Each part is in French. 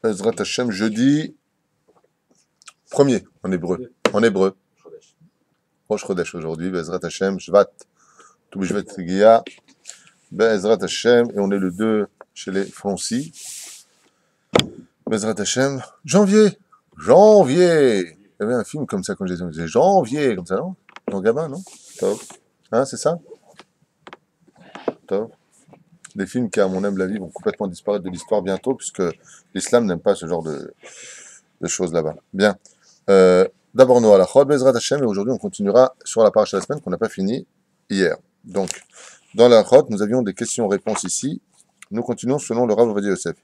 Ezrat Hashem, jeudi 1er en hébreu. En hébreu. Rosh Chodesh aujourd'hui, Bezrat Hashem, Shvat, tout Bishvat Gia, Bezrat Hashem, et on est le 2 chez les Foncy. Bezrat Hashem, janvier. Il y avait un film comme ça quand j'étais, on disait janvier, comme ça, non? Jean Gabin, non? Top. Hein, c'est ça? Top. Des films qui, à mon humble avis, vont complètement disparaître de l'histoire bientôt, puisque l'islam n'aime pas ce genre de choses là-bas. Bien. D'abord, nous à la Chod, Bezrat Hashem, et aujourd'hui, on continuera sur la paracha de la semaine qu'on n'a pas fini hier. Donc, dans la Chod, nous avions des questions-réponses ici. Nous continuons selon le Rav Ovadia Yosef.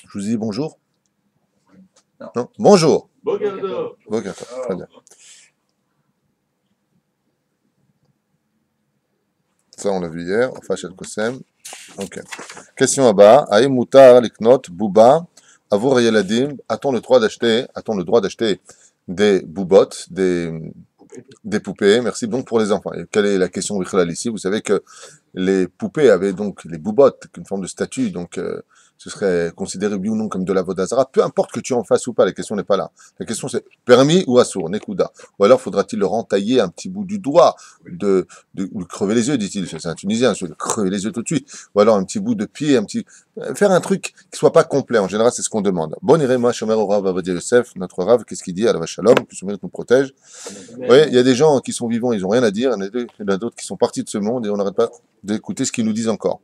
Je vous dis bonjour. Non. Bonjour. Bokertov. Bokertov, très bien. Ça, on l'a vu hier. Fachel Kosem. Ok. Question à bas. Aïe Moutar, Liknot, Bouba, Avour Yeladim. A-t-on le droit d'acheter des boubottes, des poupées? Merci. Donc, pour les enfants. Et quelle est la question ici? Vous savez que les poupées avaient donc les boubottes, une forme de statue. Donc, ce serait considéré oui ou non comme de la vodazara. Peu importe que tu en fasses ou pas, la question n'est pas là. La question c'est permis ou assour, nekuda. Ou alors faudra-t-il leur entailler un petit bout du doigt, ou crever les yeux, dit-il. C'est un Tunisien, de crever les yeux tout de suite. Ou alors un petit bout de pied, faire un truc qui soit pas complet. En général, c'est ce qu'on demande. Bon, irema, shomer au Rav Ovadia Yosef, notre Rav, qu'est-ce qu'il dit? Alav Shalom, que ce mérite nous protège. Vous voyez, il y a des gens qui sont vivants, ils ont rien à dire. Il y en a d'autres qui sont partis de ce monde et on n'arrête pas d'écouter ce qu'ils nous disent encore.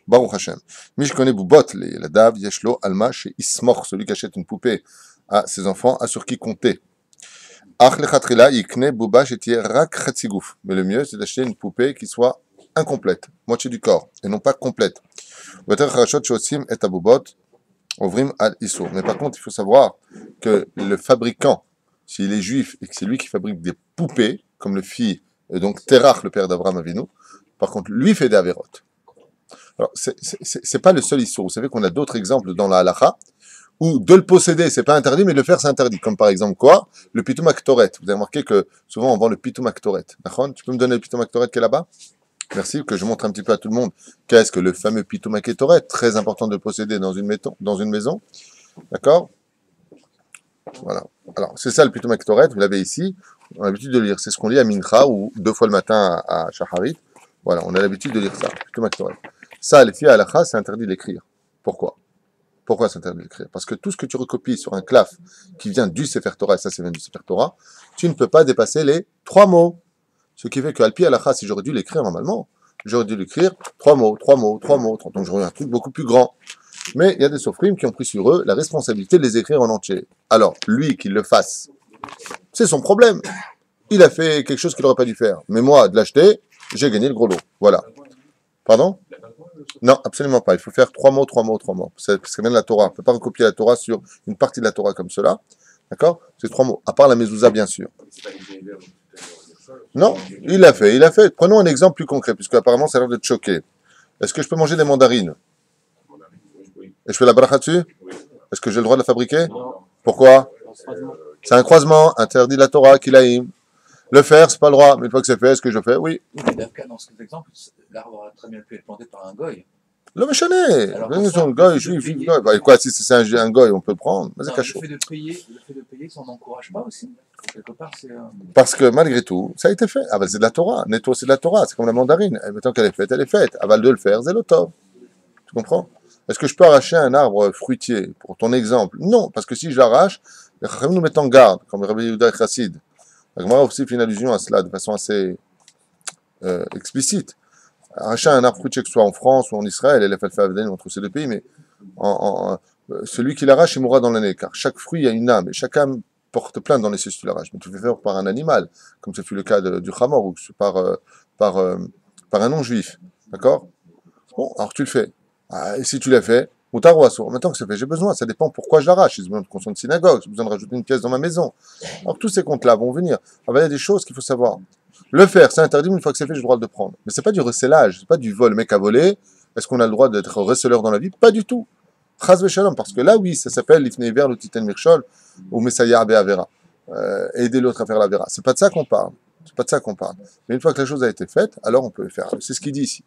Baruch Hashem. Je connais Boubot, la Dav, Yeshlo, Alma, chez Ismor, celui qui achète une poupée à ses enfants, a sur qui compter. Ach lechatrila, yikne Bouba, j'étais rak chatzigouf. Mais le mieux, c'est d'acheter une poupée qui soit incomplète, moitié du corps, et non pas complète. Veter charashot shosim et abubot, ovrim al iso. Mais par contre, il faut savoir que le fabricant, s'il est juif et que c'est lui qui fabrique des poupées, comme le fit, donc Terach, le père d'Abraham Avinu, par contre, lui fait des avérotes. Alors, c'est pas le seul issue. Vous savez qu'on a d'autres exemples dans la halakha où de le posséder, c'est pas interdit, mais de le faire, c'est interdit. Comme par exemple quoi? Le pitoum aktoret. Vous avez remarqué que souvent on vend le pitoum aktoret. D'accord? Tu peux me donner le pitoum aktoret qui est là-bas? Merci, que je montre un petit peu à tout le monde qu'est-ce que le fameux pitoum aktoret, très important de posséder dans une maison. D'accord? Voilà. Alors, c'est ça le pitoum aktoret, vous l'avez ici. On a l'habitude de lire. C'est ce qu'on lit à Mincha ou 2 fois le matin à Shacharit. Voilà, on a l'habitude de lire ça. Pitoum aktoret. Ça, les filles à halakha, c'est interdit d'écrire. Pourquoi? Pourquoi c'est interdit d'écrire? Parce que tout ce que tu recopies sur un claf qui vient du Sefer Torah, et ça c'est vient du Sefer Torah, tu ne peux pas dépasser les 3 mots. Ce qui fait qu'à l'pi halakha, si j'aurais dû l'écrire normalement, j'aurais dû l'écrire 3 mots. Donc j'aurais un truc beaucoup plus grand. Mais il y a des sofrim qui ont pris sur eux la responsabilité de les écrire en entier. Alors, lui, qu'il le fasse, c'est son problème. Il a fait quelque chose qu'il n'aurait pas dû faire. Mais moi, de l'acheter, j'ai gagné le gros lot. Voilà. Pardon? Non, absolument pas. Il faut faire 3 mots. C'est parce que vient de la Torah. On ne peut pas recopier la Torah sur une partie de la Torah comme cela. D'accord? C'est 3 mots. À part la mezouza, bien sûr. Non, il l'a fait. Prenons un exemple plus concret, puisque apparemment ça a l'air de te choquer. Est-ce que je peux manger des mandarines? Et je fais la bracha dessus? Est-ce que j'ai le droit de la fabriquer? Pourquoi? C'est un croisement interdit de la Torah, kilaïm. Le faire, c'est pas le droit. Mais une fois que c'est fait, est-ce que je fais? Oui. Dans cet exemple, l'arbre a très bien pu être planté par un goy. Le méchané. Un goy, juif, goy. Bah, quoi, si c'est un goy, on peut le prendre. Mais c'est cachot. Le fait de payer, ça n'encourage pas aussi. Quelque part, c'est. Parce que malgré tout, ça a été fait. Ah ben c'est de la Torah. Netto, c'est de la Torah. C'est comme la mandarine. Et maintenant qu'elle est faite, elle est faite. Aval de le faire, c'est le top. Tu comprends? Est-ce que je peux arracher un arbre fruitier, pour ton exemple? Non, parce que si je l'arrache, les Chachamim nous mettent en garde, comme Rabbi Yehuda Chassid. La Gemara aussi fait une allusion à cela de façon assez explicite. Arracher un arbre fruitier, que ce soit en France ou en Israël, et les entre ces deux pays, mais celui qui l'arrache, il mourra dans l'année, car chaque fruit a une âme, et chaque âme porte plainte dans les cieux si tu l'arraches. Mais tu fais faire par un animal, comme ce fut le cas du Hamor, ou par un non-juif. D'accord? Bon, alors tu le fais. Et si tu l'as fait, Moutar ou Assour. Maintenant que c'est fait, j'ai besoin, ça dépend pourquoi je l'arrache. J'ai besoin de construire une synagogue, j'ai besoin de rajouter une pièce dans ma maison. Alors tous ces comptes-là vont venir. Alors, il y a des choses qu'il faut savoir. Le faire, c'est interdit, mais une fois que c'est fait, j'ai le droit de le prendre. Mais c'est pas du recélage, c'est pas du vol. Le mec a volé. Est-ce qu'on a le droit d'être receleur dans la vie? Pas du tout. Chas v'shalom, parce que là, oui, ça s'appelle l'ifnei ver, le titan mirchol, ou messayar be'avera. Aider l'autre à faire la vera. C'est pas de ça qu'on parle. C'est pas de ça qu'on parle. Mais une fois que la chose a été faite, alors on peut le faire. C'est ce qu'il dit ici.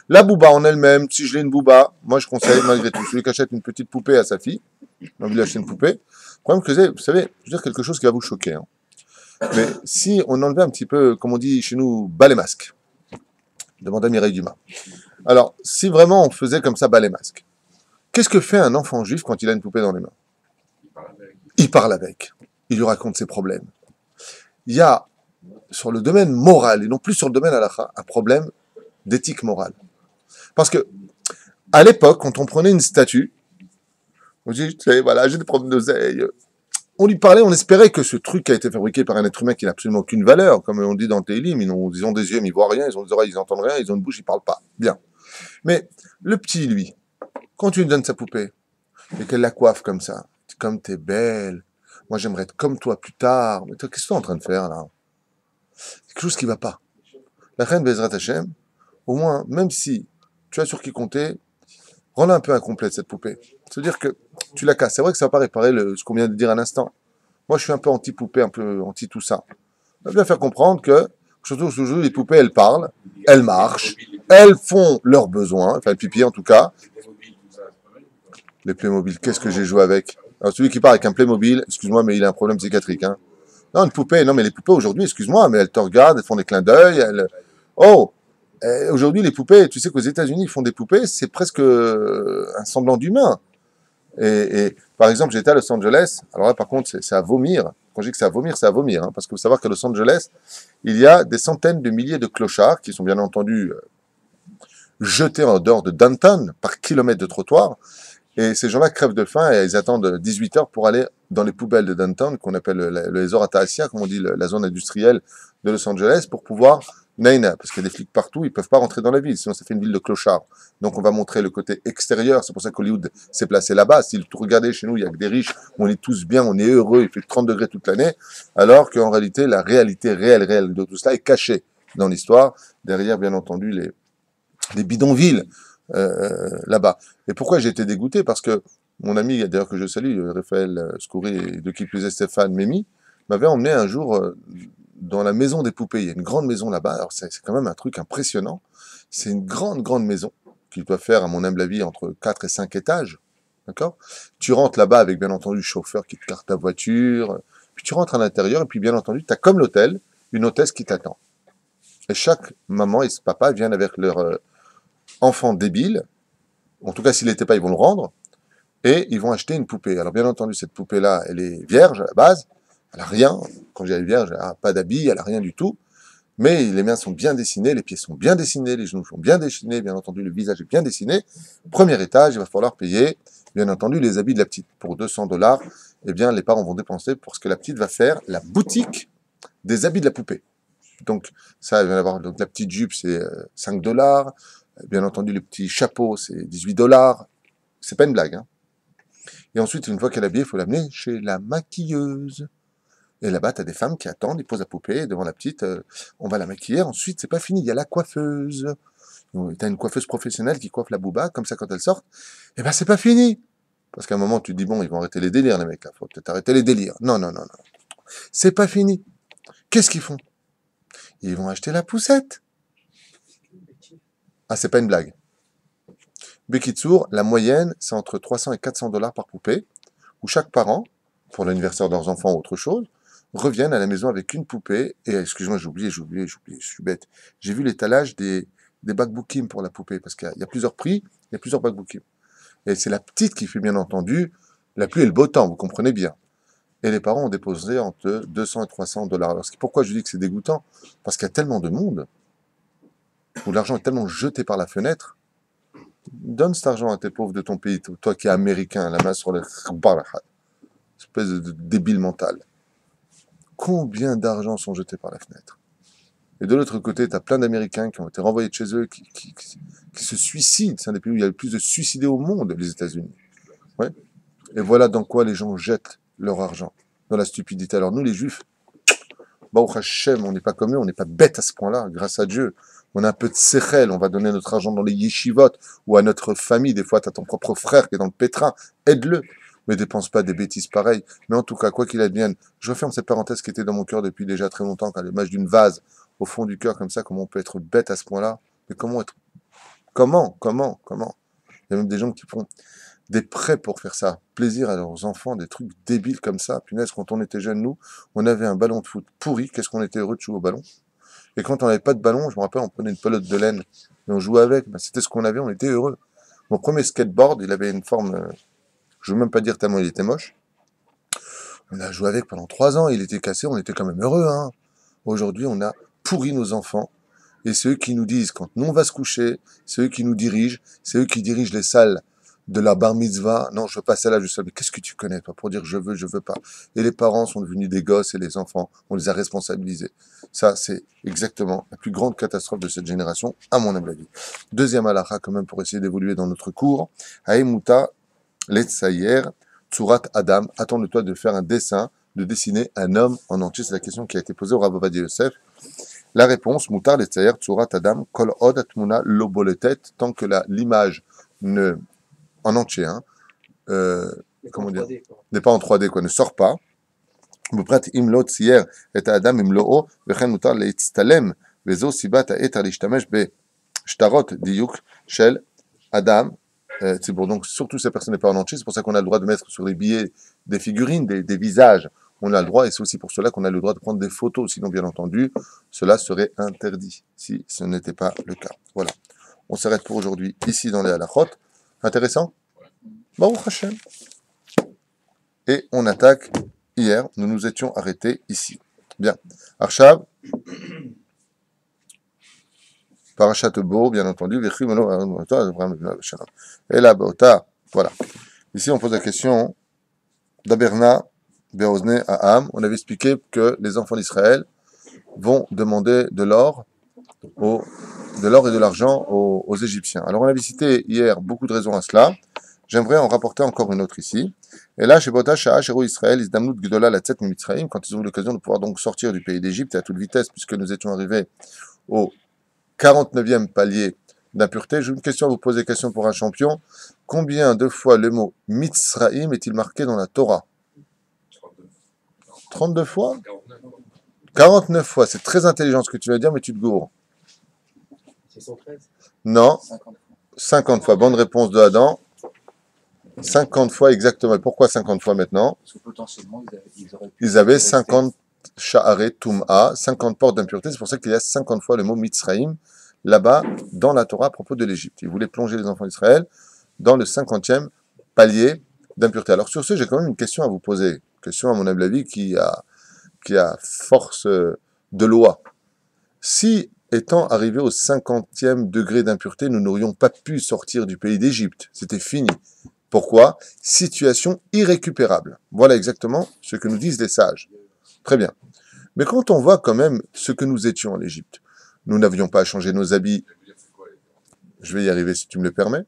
La bouba en elle-même, si je l'ai une bouba, moi je conseille malgré tout, celui qui achète une petite poupée à sa fille, j'ai envie d'acheter une poupée, le problème que j'ai, vous savez, je veux dire quelque chose qui va vous choquer. Hein. Mais si on enlevait un petit peu, comme on dit chez nous, bas les masques, demande à Mireille Dumas. Alors, si vraiment on faisait comme ça bas les masques, qu'est-ce que fait un enfant juif quand il a une poupée dans les mains? Il parle avec. Il lui raconte ses problèmes. Il y a, sur le domaine moral, et non plus sur le domaine halakha, un problème d'éthique morale. Parce que, à l'époque, quand on prenait une statue, on dit, tu sais, voilà, j'ai des problèmes d'oseille. On lui parlait, on espérait que ce truc qui a été fabriqué par un être humain qui n'a absolument aucune valeur, comme on dit dans Télim, ils ont des yeux, mais ils voient rien, ils ont des oreilles, ils n'entendent rien, ils ont une bouche, ils parlent pas. Bien. Mais le petit, lui, quand tu lui donnes sa poupée, et qu'elle la coiffe comme ça, comme t'es belle, moi j'aimerais être comme toi plus tard, mais toi, qu'est-ce que tu es en train de faire là? C'est quelque chose qui va pas. La reine Bezrat Hashem, au moins, même si tu as sur qui compter, rends-la un peu incomplète cette poupée. C'est-à-dire que tu la casses. C'est vrai que ça va pas réparer ce qu'on vient de dire à l'instant. Moi je suis un peu anti-poupée, un peu anti tout ça. On va bien faire comprendre que, surtout les poupées, elles parlent, elles marchent, elles font leurs besoins, enfin le pipi en tout cas. Les Playmobil, qu'est-ce que j'ai joué avec? Alors celui qui part avec un Playmobil, excuse-moi, mais il a un problème psychiatrique. Hein. Non, une poupée, non, mais les poupées aujourd'hui, excuse-moi, mais elles te regardent, elles font des clins d'œil, Oh, aujourd'hui les poupées, tu sais qu'aux États-Unis ils font des poupées, c'est presque un semblant d'humain. Et par exemple, j'étais à Los Angeles, alors là par contre c'est à vomir. Quand je dis que c'est à vomir, hein, parce qu'il faut savoir qu'à Los Angeles, il y a des centaines de milliers de clochards qui sont bien entendu jetés en dehors de downtown par kilomètre de trottoir. Et ces gens-là crèvent de faim et ils attendent 18 heures pour aller dans les poubelles de downtown, qu'on appelle les Zorata Asia, comme on dit, la zone industrielle de Los Angeles, pour pouvoir naina, parce qu'il y a des flics partout, ils peuvent pas rentrer dans la ville, sinon ça fait une ville de clochards. Donc on va montrer le côté extérieur, c'est pour ça qu'Hollywood s'est placé là-bas. Si vous regardez chez nous, il y a que des riches, on est tous bien, on est heureux, il fait 30 degrés toute l'année, alors qu'en réalité, la réalité réelle de tout cela est cachée dans l'histoire, derrière bien entendu les bidonvilles là-bas. Et pourquoi j'ai été dégoûté? Parce que mon ami, d'ailleurs que je salue, Raphaël Scoury, et de qui plus est Stéphane Mémy, m'avait emmené un jour dans la maison des poupées. Il y a une grande maison là-bas, alors c'est quand même un truc impressionnant. C'est une grande maison qui doit faire, à mon humble avis, entre 4 et 5 étages. D'accord? Tu rentres là-bas avec, bien entendu, le chauffeur qui te carte ta voiture, puis tu rentres à l'intérieur, et puis bien entendu, tu as comme l'hôtel, une hôtesse qui t'attend. Et chaque maman et ce papa viennent avec leur enfant débile, en tout cas s'il n'était pas, ils vont le rendre, et ils vont acheter une poupée. Alors bien entendu, cette poupée-là, elle est vierge à la base, elle n'a rien, quand je dis elle est vierge, elle n'a pas d'habit, elle n'a rien du tout, mais les mains sont bien dessinées, les pieds sont bien dessinés, les genoux sont bien dessinés, bien entendu le visage est bien dessiné. Premier étage, il va falloir payer, bien entendu, les habits de la petite. Pour 200 $, eh bien les parents vont dépenser pour ce que la petite va faire, la boutique des habits de la poupée. Donc ça, il va y avoir, donc la petite jupe, c'est 5 $, bien entendu, les petits chapeaux, c'est 18 $. C'est pas une blague, hein. Et ensuite, une fois qu'elle est habillée, il faut l'amener chez la maquilleuse. Et là-bas, tu as des femmes qui attendent, ils posent la poupée devant la petite, on va la maquiller. Ensuite, c'est pas fini, il y a la coiffeuse. Tu as une coiffeuse professionnelle qui coiffe la bouba, comme ça, quand elle sort. Et ben, c'est pas fini. Parce qu'à un moment, tu te dis, bon, ils vont arrêter les délires, les mecs, là. Faut peut-être arrêter les délires. Non. C'est pas fini. Qu'est-ce qu'ils font? Ils vont acheter la poussette. Ah, c'est pas une blague. Bekitsour, la moyenne, c'est entre 300 et 400 $ par poupée, où chaque parent, pour l'anniversaire de leurs enfants ou autre chose, reviennent à la maison avec une poupée, et excuse-moi, j'ai oublié, je suis bête. J'ai vu l'étalage des bakboukim pour la poupée, parce qu'il y a plusieurs prix, il y a plusieurs bakboukim. Et c'est la petite qui fait bien entendu la pluie et le beau temps, vous comprenez bien. Et les parents ont déposé entre 200 et 300 $. Alors, pourquoi je dis que c'est dégoûtant? Parce qu'il y a tellement de monde, où l'argent est tellement jeté par la fenêtre. Donne cet argent à tes pauvres de ton pays, toi qui es américain, la main sur le espèce de débile mental. Combien d'argent sont jetés par la fenêtre? Et de l'autre côté, tu as plein d'Américains qui ont été renvoyés de chez eux, qui se suicident. C'est un des pays où il y a le plus de suicidés au monde, les États-Unis. Ouais. Et voilà dans quoi les gens jettent leur argent, dans la stupidité. Alors nous, les Juifs, Baruch Hashem, on n'est pas comme eux, on n'est pas bêtes à ce point-là, grâce à Dieu. On a un peu de séchel, on va donner notre argent dans les yeshivot, ou à notre famille, des fois tu as ton propre frère qui est dans le pétrin, aide-le. mais dépense pas des bêtises pareilles. Mais en tout cas, quoi qu'il advienne, je referme cette parenthèse qui était dans mon cœur depuis déjà très longtemps, qu'à l'image d'une vase au fond du cœur comme ça, comment on peut être bête à ce point-là? Mais comment? Il y a même des gens qui font des prêts pour faire ça. Plaisir à leurs enfants, des trucs débiles comme ça. Punaise, quand on était jeunes, nous, on avait un ballon de foot pourri. Qu'est-ce qu'on était heureux de jouer au ballon. Et quand on n'avait pas de ballon, je me rappelle, on prenait une pelote de laine et on jouait avec. Ben, c'était ce qu'on avait, on était heureux. Mon premier skateboard, il avait une forme, je veux même pas dire tellement il était moche. On a joué avec pendant 3 ans, il était cassé, on était quand même heureux, hein. Aujourd'hui, on a pourri nos enfants. Et c'est eux qui nous disent, quand nous on va se coucher, c'est eux qui nous dirigent, c'est eux qui dirigent les salles de la bar mitzvah. Non, je veux pas celle-là, je sais, mais qu'est-ce que tu connais, toi, pour dire je veux pas. Et les parents sont devenus des gosses et les enfants, on les a responsabilisés. Ça, c'est exactement la plus grande catastrophe de cette génération, à mon humble avis. Deuxième halakha, quand même, pour essayer d'évoluer dans notre cours. Haemuta, letzayer, tsurat adam. Attends-toi de faire un dessin, de dessiner un homme en entier. C'est la question qui a été posée au Rav Ovadia Yosef. La réponse, Moutar letzayer tsurat adam kol od atmuna lo boletet, tant que l'image ne, en entier, hein, comment dire, n'est pas en 3D, quoi, ne sort pas. בפרט אם לא צייר את האדם במלואו, וכן מותר להצטלם, וזו סיבת היתר להשתמש בשטרות דיוק של אדם ציבור. Donc, surtout ces personnes n'est pas en entier, c'est pour ça qu'on a le droit de mettre sur les billets des figurines, des visages. On a le droit, et c'est aussi pour cela qu'on a le droit de prendre des photos. Sinon, bien entendu, cela serait interdit, si ce n'était pas le cas. Voilà. On s'arrête pour aujourd'hui, ici dans les halachot. Intéressant? Baruch Hashem. Et on attaque. Hier, nous nous étions arrêtés ici. Bien. Arshav, Parashat Bo, bien entendu. Et là, voilà. Ici, on pose la question d'Aberna, Beozne, Aham. On avait expliqué que les enfants d'Israël vont demander de l'or et de l'argent aux Égyptiens. Alors, on avait cité hier beaucoup de raisons à cela. J'aimerais en rapporter encore une autre ici. Et là, chez Bota, Sha'a, Shero Israël, Isdamnut Gdola, la Tzet Mitzraïm, quand ils ont eu l'occasion de pouvoir donc sortir du pays d'Égypte à toute vitesse, puisque nous étions arrivés au 49e palier d'impureté. J'ai une question à vous poser, question pour un champion. Combien de fois le mot Mitzraïm est-il marqué dans la Torah? 32 fois? 49 fois. C'est très intelligent ce que tu vas dire, mais tu te gourres. 613? Non. 50 fois. 50 fois. Bonne réponse de Adam. 50 fois exactement. Et pourquoi 50 fois maintenant? Parce que potentiellement, ils avaient 50 sha'are tum'a, 50 portes d'impureté. C'est pour ça qu'il y a 50 fois le mot Mitzraïm là-bas dans la Torah à propos de l'Égypte. Ils voulaient plonger les enfants d'Israël dans le 50e palier d'impureté. Alors sur ce, j'ai quand même une question à vous poser. Une question à mon humble avis qui a force de loi. Si, étant arrivé au 50e degré d'impureté, nous n'aurions pas pu sortir du pays d'Égypte, c'était fini. Pourquoi? Situation irrécupérable. Voilà exactement ce que nous disent les sages. Très bien. Mais quand on voit quand même ce que nous étions en Égypte, nous n'avions pas à changer nos habits. Je vais y arriver si tu me le permets.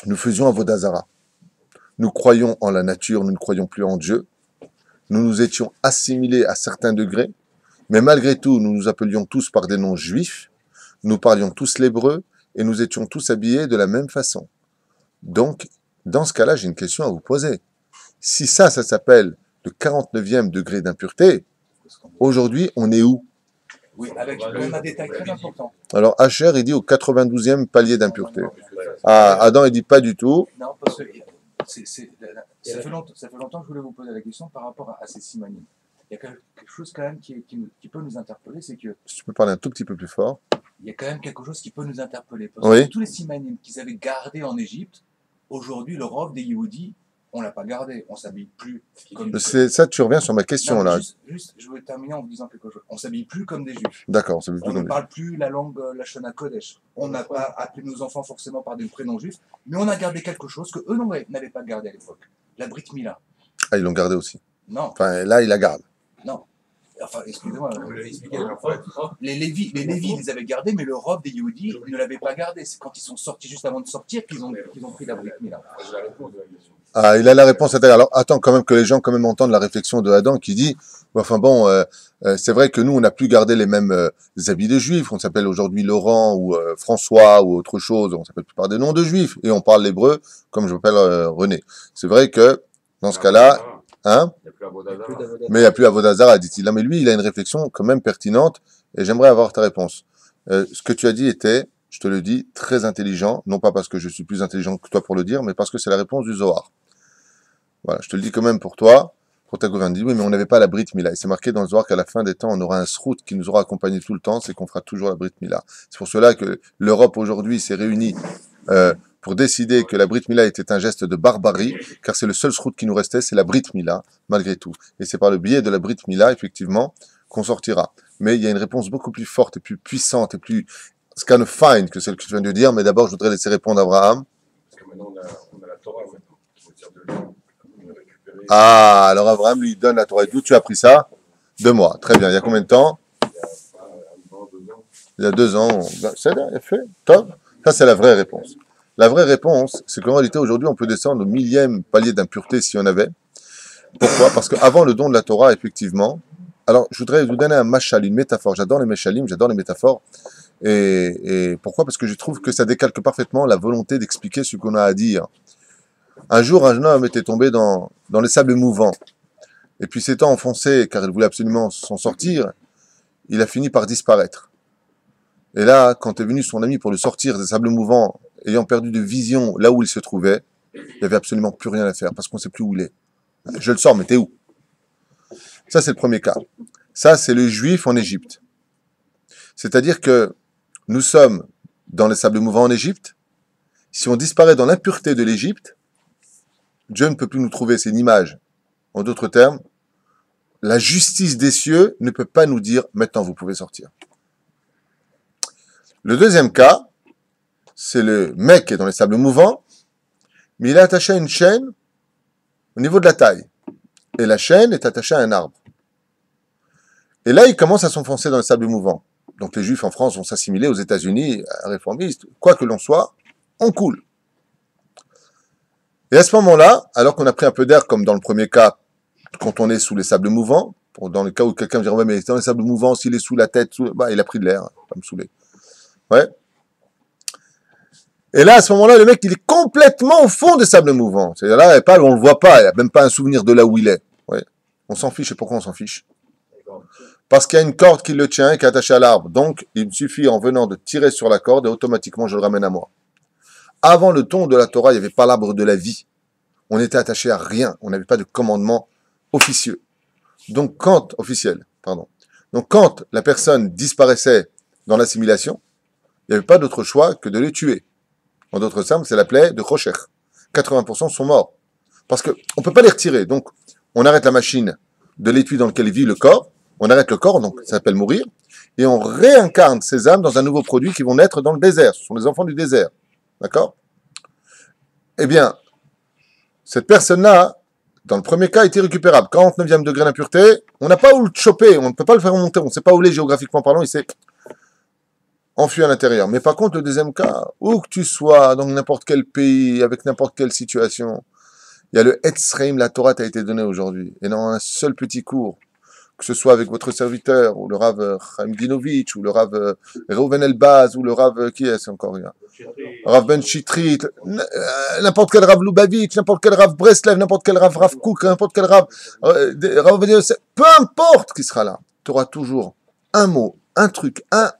Nous faisions Avodah Zara. Nous croyons en la nature, nous ne croyons plus en Dieu. Nous nous étions assimilés à certains degrés, mais malgré tout, nous nous appelions tous par des noms juifs, nous parlions tous l'hébreu, et nous étions tous habillés de la même façon. Donc, dans ce cas-là, j'ai une question à vous poser. Si ça s'appelle le 49e degré d'impureté, aujourd'hui, on est où? Oui, avec un détail très important. Alors, Asher, il dit au 92e palier d'impureté. Ah, Adam, il dit pas du tout. Non, parce que ça fait longtemps que je voulais vous poser la question par rapport à ces simanim. Il y a quelque chose quand même qui peut nous interpeller, c'est que... Si tu peux parler un tout petit peu plus fort. Il y a quand même quelque chose qui peut nous interpeller. Parce Oui. que tous les simanim qu'ils avaient gardés en Égypte, aujourd'hui, le rov des Yehudis, on l'a pas gardé. On s'habille plus comme des juifs. Ça, tu reviens sur ma question, non, là. Juste, je veux terminer en vous disant quelque chose. On s'habille plus comme des juifs. D'accord, on s'habille plus comme des juifs. On ne parle plus la langue, la Shona Kodesh. On n'a pas appelé nos enfants forcément par des prénoms juifs, mais on a gardé quelque chose que eux n'avaient pas gardé à l'époque. La Brit Mila. Ah, ils l'ont gardé aussi. Non. Enfin, là, ils la gardent. Non. Enfin, excusez-moi, les Lévis, ils les avaient gardés, mais le rov des Yehudis ne l'avait pas gardé. C'est quand ils sont sortis, juste avant de sortir, qu'ils ont pris la Brit Mila. Ah, il a la réponse à ta. Alors, attends quand même que les gens quand même entendent la réflexion de Adam qui dit, enfin bon, c'est vrai que nous, on n'a plus gardé les mêmes habits de juifs. On s'appelle aujourd'hui Laurent ou François ou autre chose. On s'appelle plus par des noms de juifs. Et on parle l'hébreu comme je m'appelle René. C'est vrai que Dans ce cas-là, hein? Il n'y a plus à Vodazara. Mais il n'y a plus Avodazara, dit-il. Non, mais lui, il a une réflexion quand même pertinente et j'aimerais avoir ta réponse. Ce que tu as dit était, je te le dis, très intelligent, non pas parce que je suis plus intelligent que toi pour le dire, mais parce que c'est la réponse du Zohar. Voilà, je te le dis quand même pour toi, pour ta gouverne. Dis oui, mais on n'avait pas la Brit Mila. Et c'est marqué dans le Zohar qu'à la fin des temps, on aura un srout qui nous aura accompagnés tout le temps, c'est qu'on fera toujours la Brit Mila. C'est pour cela que l'Europe aujourd'hui s'est réunie pour décider que la Brit Mila était un geste de barbarie, car c'est le seul srout qui nous restait, c'est la Brit Mila, malgré tout. Et c'est par le biais de la Brit Mila, effectivement, qu'on sortira. Mais il y a une réponse beaucoup plus forte et plus puissante et plus it's kind of fine que celle que tu viens de dire, mais d'abord je voudrais laisser répondre Abraham. Parce que maintenant, on a la Torah maintenant. On tire de là, on a récupéré. Ah, alors Abraham lui donne la Torah. D'où tu as appris ça? De moi. Très bien. Il y a combien de temps? Il y a 2 ans. C'est là, il a fait. Top. Ça, c'est la vraie réponse. La vraie réponse, c'est qu'en réalité, aujourd'hui, on peut descendre au millième palier d'impureté si on avait. Pourquoi? Parce qu'avant le don de la Torah, effectivement, alors je voudrais vous donner un mashal, une métaphore. J'adore les meshalim, j'adore les métaphores. Et pourquoi? Parce que je trouve que ça décalque parfaitement la volonté d'expliquer ce qu'on a à dire. Un jour, un jeune homme était tombé dans les sables mouvants. Et puis s'étant enfoncé, car il voulait absolument s'en sortir, il a fini par disparaître. Et là, quand est venu son ami pour le sortir des sables mouvants, ayant perdu de vision là où il se trouvait, il n'y avait absolument plus rien à faire, parce qu'on ne sait plus où il est. Je le sors, mais t'es où? Ça, c'est le premier cas. Ça, c'est le juif en Égypte. C'est-à-dire que nous sommes dans les sables mouvants en Égypte. Si on disparaît dans l'impureté de l'Égypte, Dieu ne peut plus nous trouver. C'est une image. En d'autres termes, la justice des cieux ne peut pas nous dire « maintenant vous pouvez sortir ». Le deuxième cas, c'est le mec qui est dans les sables mouvants, mais il est attaché à une chaîne au niveau de la taille. Et la chaîne est attachée à un arbre. Et là, il commence à s'enfoncer dans les sables mouvants. Donc les juifs en France vont s'assimiler aux États-Unis, réformistes, quoi que l'on soit, on coule. Et à ce moment-là, alors qu'on a pris un peu d'air, comme dans le premier cas, quand on est sous les sables mouvants, dans le cas où quelqu'un me dirait, ouais, mais dans les sables mouvants, s'il est sous la tête, bah, il a pris de l'air, pas me saouler. Ouais. Et là, à ce moment-là, le mec, il est complètement au fond des sables mouvants. C'est-à-dire là, on le voit pas, il a même pas un souvenir de là où il est. Ouais. On s'en fiche, et pourquoi on s'en fiche? Parce qu'il y a une corde qui le tient et qui est attachée à l'arbre. Donc, il me suffit en venant de tirer sur la corde et automatiquement, je le ramène à moi. Avant le ton de la Torah, il n'y avait pas l'arbre de la vie. On n'était attaché à rien. On n'avait pas de commandement officieux. Donc, officiel, pardon. Donc, quand la personne disparaissait dans l'assimilation, il n'y avait pas d'autre choix que de les tuer. En d'autres termes, c'est la plaie de Rocher. 80% sont morts. Parce qu'on ne peut pas les retirer. Donc, on arrête la machine de l'étui dans lequel vit le corps. On arrête le corps, donc ça s'appelle mourir. Et on réincarne ces âmes dans un nouveau produit qui vont naître dans le désert. Ce sont les enfants du désert. D'accord? Eh bien, cette personne-là, dans le premier cas, était récupérable. 49e degré d'impureté, on n'a pas où le choper, on ne peut pas le faire remonter, on ne sait pas où il est géographiquement parlant, il s'est enfui à l'intérieur. Mais par contre, le deuxième cas, où que tu sois, dans n'importe quel pays, avec n'importe quelle situation, il y a le Etzreim, la Torah t'a été donnée aujourd'hui. Et dans un seul petit cours, que ce soit avec votre serviteur, ou le Rav Chaim Dinovitch, ou le Rav Reuven Elbaz, ou le Rav, qui est-ce encore rien? Rav Ben Chitrit, n'importe quel Rav Lubavitch, n'importe quel Rav Breslev, n'importe quel Rav Kook, n'importe quel Rav, peu importe qui sera là, tu auras toujours un mot, un truc, un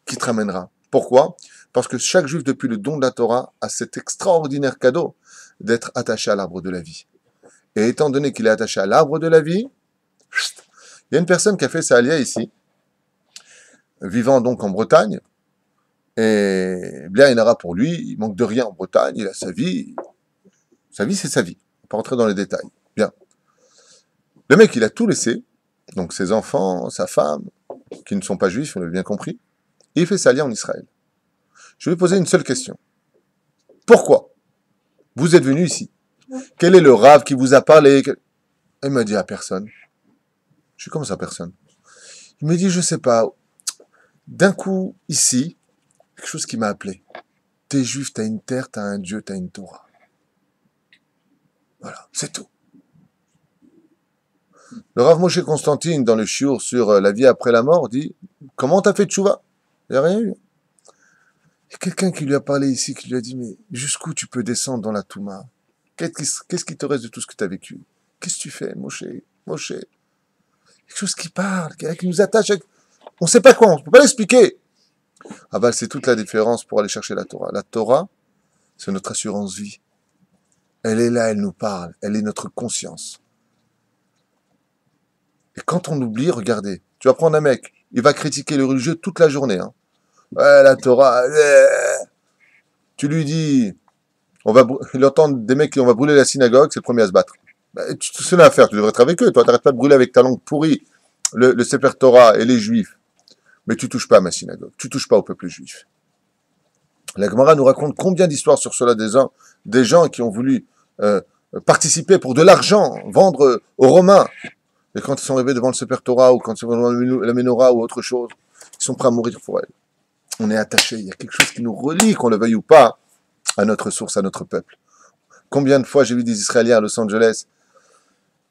qui te ramènera. Pourquoi? Parce que chaque juif, depuis le don de la Torah, a cet extraordinaire cadeau d'être attaché à l'arbre de la vie. Et étant donné qu'il est attaché à l'arbre de la vie, il y a une personne qui a fait sa alia ici, vivant donc en Bretagne, et bien il n'aura pour lui, il manque de rien en Bretagne, il a sa vie c'est sa vie, on va pas rentrer dans les détails. Bien. Le mec il a tout laissé, donc ses enfants, sa femme, qui ne sont pas juifs, on l'a bien compris, et il fait sa alia en Israël. Je vais lui poser une seule question. Pourquoi vous êtes venu ici? Quel est le rave qui vous a parlé? Il m'a dit à personne. Je suis comme ça, personne. Il me dit, je sais pas, d'un coup, ici, quelque chose qui m'a appelé. T'es juif, t'as une terre, t'as un Dieu, t'as une Torah. Voilà, c'est tout. Le Rav Moshe Constantine, dans le shiur sur la vie après la mort, dit, comment t'as fait tchouva? Il n'y a rien eu. Il y a quelqu'un qui lui a parlé ici, qui lui a dit, mais jusqu'où tu peux descendre dans la Touma? Qu'est-ce qui te reste de tout ce que tu as vécu? Qu'est-ce que tu fais, Moshe? Moshe? Quelque chose qui parle, qui nous attache. On ne sait pas quoi, on ne peut pas l'expliquer. Ah ben, c'est toute la différence pour aller chercher la Torah. La Torah, c'est notre assurance vie. Elle est là, elle nous parle, elle est notre conscience. Et quand on oublie, regardez, tu vas prendre un mec, il va critiquer le religieux toute la journée. Hein. Ouais, la Torah, tu lui dis, il entend des mecs qui on va brûler la synagogue, c'est le premier à se battre. Bah, tu te souviens à faire, tu devrais être avec eux, toi, t'arrêtes pas de brûler avec ta langue pourrie le Sefer Torah et les Juifs. Mais tu touches pas à ma synagogue, tu touches pas au peuple juif. La Gemara nous raconte combien d'histoires sur cela des gens qui ont voulu participer pour de l'argent, vendre aux Romains. Et quand ils sont arrivés devant le Sefer Torah ou quand ils sont devant la Menorah ou autre chose, ils sont prêts à mourir pour elle. On est attaché, il y a quelque chose qui nous relie, qu'on le veuille ou pas, à notre source, à notre peuple. Combien de fois j'ai vu des Israéliens à Los Angeles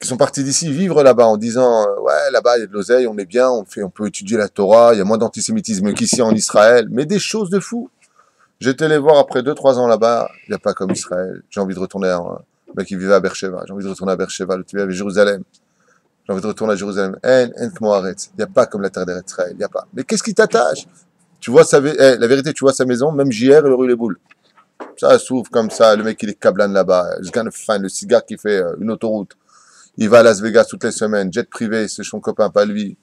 qui sont partis d'ici vivre là-bas en disant ouais, là-bas il y a de l'oseille, on est bien, on peut étudier la Torah, il y a moins d'antisémitisme qu'ici en Israël, mais des choses de fou. J'étais allé voir après 2-3 ans là-bas, il n'y a pas comme Israël. J'ai envie de retourner le mec qui vivait à Beersheba, j'ai envie de retourner à Beersheba, le qui vivait à Jérusalem. J'ai envie de retourner à Jérusalem. Il n'y a pas comme la terre d'Israël, il n'y a pas. Mais qu'est-ce qui t'attache? Tu vois la vérité, tu vois sa maison, même JR, il aurait eu les boules. Ça s'ouvre comme ça, le mec il est cablan là-bas, le cigare qui fait une autoroute. Il va à Las Vegas toutes les semaines, jet privé, c'est son copain, pas lui.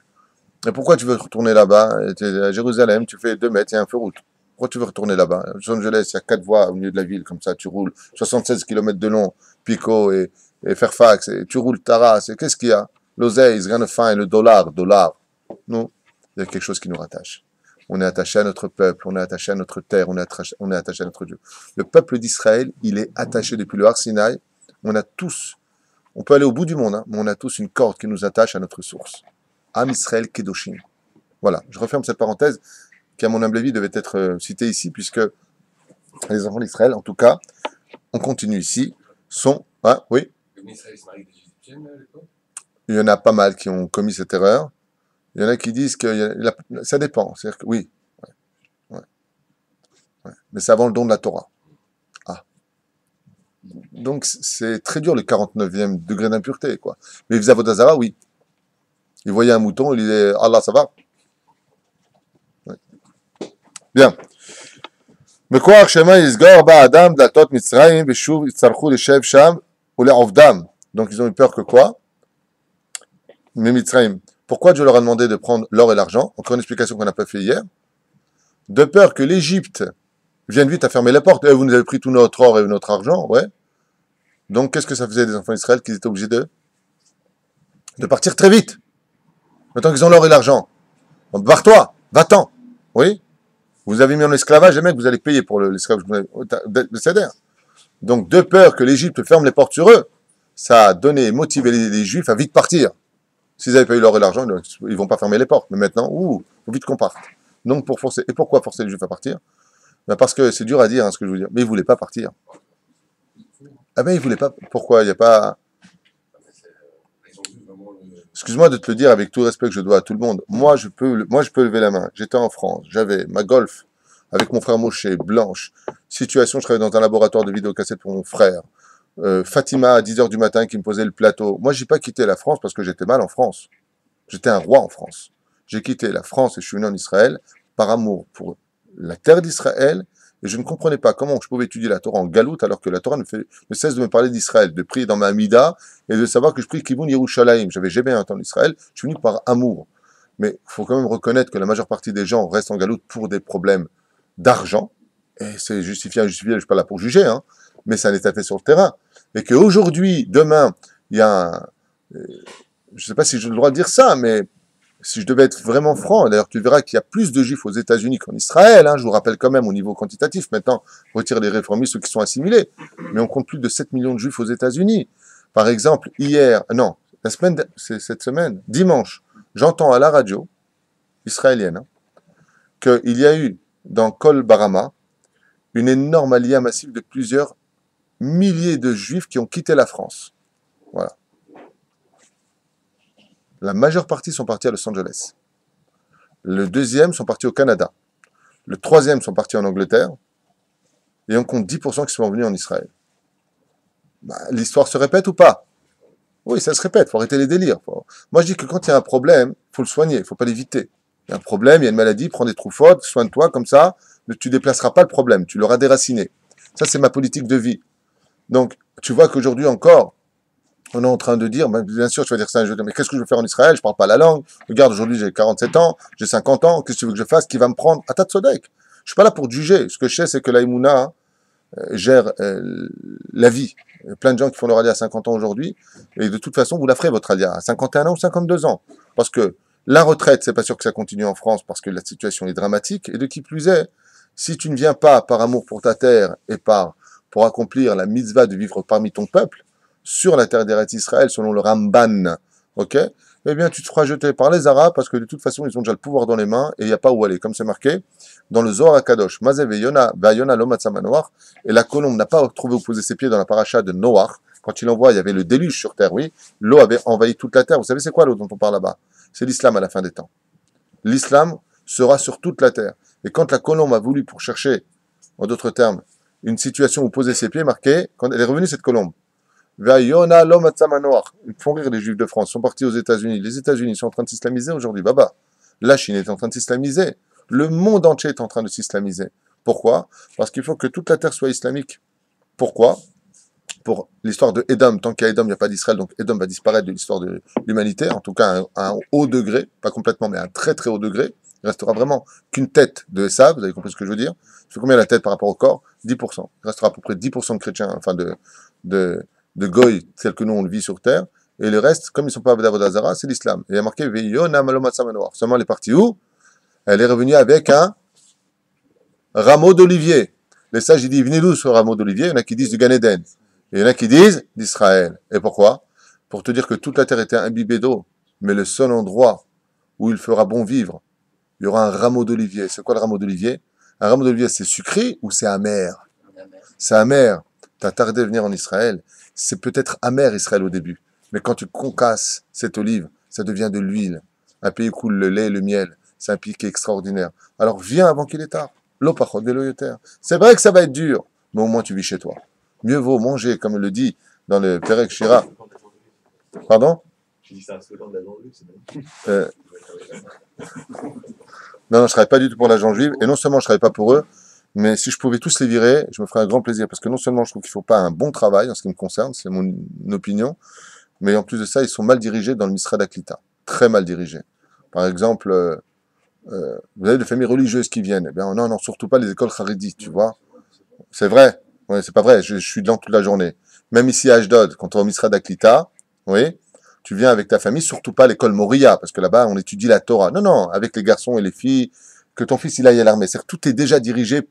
Et pourquoi tu veux retourner là-bas? Tu es à Jérusalem, tu fais 2 mètres, il y a un feu route. Pourquoi tu veux retourner là-bas? À Los Angeles, il y a 4 voies au milieu de la ville, comme ça, tu roules 76 km de long, Pico et Fairfax, et tu roules ta race, et qu'est-ce qu'il y a? L'oseille, is gonna find, le dollar. Non, il y a quelque chose qui nous rattache. On est attaché à notre peuple, on est attaché à notre terre, on est attaché à notre Dieu. Le peuple d'Israël, il est attaché depuis le Har Sinaï. On peut aller au bout du monde, hein, mais on a tous une corde qui nous attache à notre source. Am Israël Kedoshim. Voilà, je referme cette parenthèse qui, à mon humble avis, devait être citée ici, puisque les enfants d'Israël, en tout cas, on continue ici, sont... Ah, oui. Il y en a pas mal qui ont commis cette erreur. Il y en a qui disent que ça dépend. C'est-à-dire que oui, ouais. Mais c'est avant le don de la Torah. Ah. Donc c'est très dur le 49e degré d'impureté, quoi. Mais il faisait Avodazara, oui. Il voyait un mouton, il disait Allah, ça va. Ouais. Bien. Mekoach Shema Yisgor Ba Adam Datot Mitzrayim Veshuv Yitzarchu Leshev Sham ou les Ovdam. Donc ils ont eu peur que quoi? Mais Mitzrayim. Pourquoi Dieu leur a demandé de prendre l'or et l'argent? Encore une explication qu'on n'a pas fait hier. De peur que l'Égypte vienne vite à fermer les portes. Vous nous avez pris tout notre or et notre argent, ouais. Donc qu'est-ce que ça faisait des enfants d'Israël qu'ils étaient obligés de partir très vite? Maintenant qu'ils ont l'or et l'argent. Barre-toi, va-t'en. Oui. Vous avez mis en esclavage les mecs, vous allez payer pour l'esclavage de Seder. Donc de peur que l'Égypte ferme les portes sur eux, ça a motivé les Juifs à vite partir. S'ils n'avaient pas eu l'or et l'argent, ils ne vont pas fermer les portes. Mais maintenant, il faut vite qu'on parte. Donc, pour forcer. Et pourquoi forcer les Juifs à partir? Ben parce que c'est dur à dire, hein, ce que je veux dire. Mais ils ne voulaient pas partir. Ah ben, ils ne voulaient pas. Pourquoi? Il n'y a pas... Excuse-moi de te le dire avec tout le respect que je dois à tout le monde. Moi, je peux lever la main. J'étais en France. J'avais ma Golf avec mon frère Moshe, blanche. Situation, je travaillais dans un laboratoire de vidéocassette pour mon frère. Fatima à 10h du matin qui me posait le plateau. Moi, j'ai pas quitté la France parce que j'étais mal en France. J'étais un roi en France. J'ai quitté la France et je suis venu en Israël par amour pour la terre d'Israël. Et je ne comprenais pas comment je pouvais étudier la Torah en galoute alors que la Torah ne cesse de me parler d'Israël, de prier dans ma Amida et de savoir que je prie Kivun Yerushalayim. J'avais jamais entendu Israël. Je suis venu par amour. Mais il faut quand même reconnaître que la majeure partie des gens restent en galoute pour des problèmes d'argent. Et c'est justifié, injustifié, je ne suis pas là pour juger, hein, mais ça n'est pas fait sur le terrain. Et qu'aujourd'hui, demain, il y a je ne sais pas si j'ai le droit de dire ça, mais si je devais être vraiment franc, d'ailleurs tu verras qu'il y a plus de juifs aux États-Unis qu'en Israël, hein, je vous rappelle quand même au niveau quantitatif, maintenant, on retire les réformistes, ceux qui sont assimilés, mais on compte plus de 7 millions de juifs aux États-Unis. Par exemple, cette semaine, dimanche, j'entends à la radio israélienne hein, qu'il y a eu dans Kol Barama une énorme aliyah massive de plusieurs milliers de juifs qui ont quitté la France. Voilà. La majeure partie sont partis à Los Angeles. Le deuxième sont partis au Canada. Le troisième sont partis en Angleterre. Et on compte 10% qui sont venus en Israël. Bah, l'histoire se répète ou pas? Oui, ça se répète, il faut arrêter les délires. Moi, je dis que quand il y a un problème, il faut le soigner, il ne faut pas l'éviter. Il y a un problème, il y a une maladie, prends des Troufotes, soigne-toi, comme ça, tu ne déplaceras pas le problème, tu l'auras déraciné. Ça, c'est ma politique de vie. Donc, tu vois qu'aujourd'hui encore, on est en train de dire, ben, bien sûr, tu vas dire ça, je vais dire, mais qu'est-ce que je veux faire en Israël? Je parle pas la langue. Regarde, aujourd'hui, j'ai 47 ans, j'ai 50 ans, qu'est-ce que tu veux que je fasse? Qui va me prendre? Atat Sodek. Je suis pas là pour te juger. Ce que je sais, c'est que l'Aïmouna gère la vie. Il y a plein de gens qui font leur alia à 50 ans aujourd'hui, et de toute façon, vous la ferez, votre alia, à 51 ans ou 52 ans. Parce que la retraite, c'est pas sûr que ça continue en France, parce que la situation est dramatique, et de qui plus est, si tu ne viens pas par amour pour ta terre et pour accomplir la mitzvah de vivre parmi ton peuple, sur la terre d'Eretz Israël, selon le Ramban, ok, eh bien, tu te feras jeter par les Arabes, parce que de toute façon, ils ont déjà le pouvoir dans les mains, et il n'y a pas où aller, comme c'est marqué dans le Zohar HaKadosh. Mazev Yona, Bayona lo matzama Noach, et la colombe n'a pas trouvé où poser ses pieds dans la paracha de Noach. Quand il envoie, il y avait le déluge sur terre, oui. L'eau avait envahi toute la terre. Vous savez, c'est quoi l'eau dont on parle là-bas? C'est l'islam à la fin des temps. L'islam sera sur toute la terre. Et quand la colombe a voulu, pour chercher, en d'autres termes, une situation où poser ses pieds, marqué, quand elle est revenue, cette colombe, Vayona lo matzama Noach. Ils font rire les juifs de France. Ils sont partis aux États-Unis. Les États-Unis sont en train de s'islamiser aujourd'hui. Baba. La Chine est en train de s'islamiser. Le monde entier est en train de s'islamiser. Pourquoi? Parce qu'il faut que toute la terre soit islamique. Pourquoi? Pour l'histoire de Édom. Tant qu'il y a Édom, il n'y a pas d'Israël, donc Édom va disparaître de l'histoire de l'humanité, en tout cas à un haut degré, pas complètement, mais à un très très haut degré. Il restera vraiment qu'une tête de Esav, vous avez compris ce que je veux dire? C'est combien la tête par rapport au corps? 10%. Il restera à peu près 10% de chrétiens, enfin de Goy, tel que nous on le vit sur terre, et le reste, comme ils ne sont pas d'Avodazara, c'est l'islam. Et il y a marqué Veyona Malomatsamanoir. Seulement elle est partie où? Elle est revenue avec un rameau d'olivier. Les sages, ils disent, venez d'où ce rameau d'olivier? Il y en a qui disent du Gan Eden. Et il y en a qui disent d'Israël. Et pourquoi? Pour te dire que toute la terre était imbibée d'eau, mais le seul endroit où il fera bon vivre, il y aura un rameau d'olivier. C'est quoi le rameau d'olivier? Un rameau d'olivier, c'est sucré ou c'est amer? C'est amer. Tu as tardé à venir en Israël. C'est peut-être amer Israël au début. Mais quand tu concasses cette olive, ça devient de l'huile. Un pays où coule le lait et le miel. C'est un pays qui est extraordinaire. Alors viens avant qu'il est tard. L'opachot de l'oyoter. C'est vrai que ça va être dur, mais au moins tu vis chez toi. Mieux vaut manger, comme le dit dans le Perek Shira. Pardon? Tu dis ça un slogan de la Jean-Luc, c'est magnifique. Non, je ne travaille pas du tout pour la Jean juive. Et non seulement je ne travaille pas pour eux, mais si je pouvais tous les virer, je me ferais un grand plaisir. Parce que non seulement je trouve qu'ils ne font pas un bon travail en ce qui me concerne, c'est mon opinion, mais en plus de ça, ils sont mal dirigés dans le Misra d'Aklita. Très mal dirigés. Par exemple, vous avez des familles religieuses qui viennent. Eh bien, non, surtout pas les écoles Haredi, tu vois. C'est vrai. Oui, c'est pas vrai. Je suis dedans toute la journée. Même ici à Ashdod, quand on est au Misra d'Aklita, oui, tu viens avec ta famille, surtout pas à l'école Moria, parce que là-bas, on étudie la Torah. Non, non, avec les garçons et les filles, que ton fils, il aille à l'armée. C'est-à-dire que tout est déjà dirigé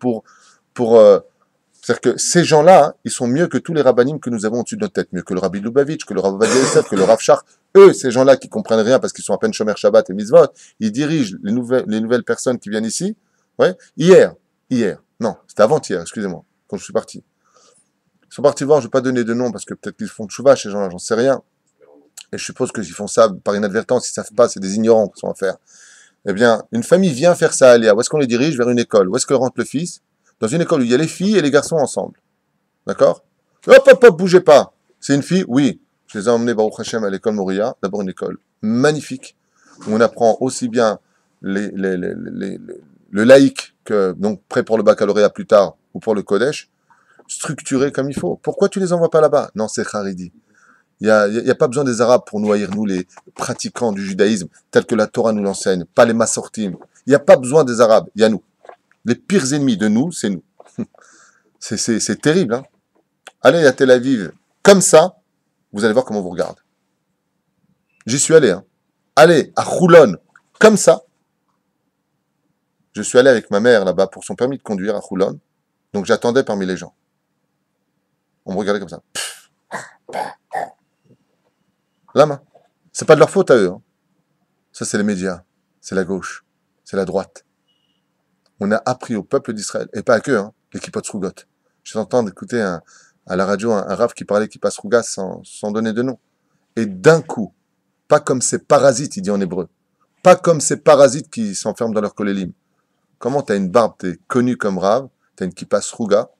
c'est-à-dire que ces gens-là, hein, ils sont mieux que tous les rabbinim que nous avons au-dessus de notre tête. Mieux que le Rabbi Lubavitch, que le Rav Ovadia Yosef, que le Rav Shach. Eux, ces gens-là qui comprennent rien parce qu'ils sont à peine Shomer Shabbat et Mitzvot, ils dirigent les nouvelles personnes qui viennent ici. Ouais. Hier. Non, c'était avant-hier, excusez-moi, quand je suis parti. Ils sont partis voir, je ne vais pas donner de nom parce que peut-être qu'ils font tchouva, ces gens-là, j'en sais rien. Et je suppose qu'ils font ça par inadvertance, ils ne savent pas, c'est des ignorants qui sont à faire. Eh bien, une famille vient faire ça à Léa. Où est-ce qu'on les dirige? Vers une école. Où est-ce que rentre le fils? Dans une école où il y a les filles et les garçons ensemble. D'accord? Hop, bougez pas. C'est une fille? Oui. Je les ai emmenés, Baruch Hashem, à l'école Moria. D'abord une école magnifique, où on apprend aussi bien le laïc, que, donc prêt pour le baccalauréat plus tard, ou pour le Kodesh, structuré comme il faut. Pourquoi tu les envoies pas là-bas? Non, c'est Haridi. Il n'y a pas besoin des Arabes pour nous haïr, nous, les pratiquants du judaïsme, tel que la Torah nous l'enseigne, pas les Massortim. Il n'y a pas besoin des Arabes, il y a nous. Les pires ennemis de nous, c'est nous. C'est terrible, hein. Allez à Tel Aviv, comme ça, vous allez voir comment on vous regarde. J'y suis allé, hein. Allez à Choulon, comme ça. Je suis allé avec ma mère là-bas pour son permis de conduire à Choulon, donc j'attendais parmi les gens. On me regardait comme ça. La main. C'est pas de leur faute à eux. Hein. Ça, c'est les médias. C'est la gauche. C'est la droite. On a appris au peuple d'Israël, et pas à qu'eux, hein, l'équipe de Rougot. Je t'entends d'écouter à la radio un rave qui parlait qui passe Rougas sans donner de nom. Et d'un coup, pas comme ces parasites, il dit en hébreu, pas comme ces parasites qui s'enferment dans leur kolélim. Comment tu as une barbe, tu es connu comme rave, tu as une qui passe Rouga,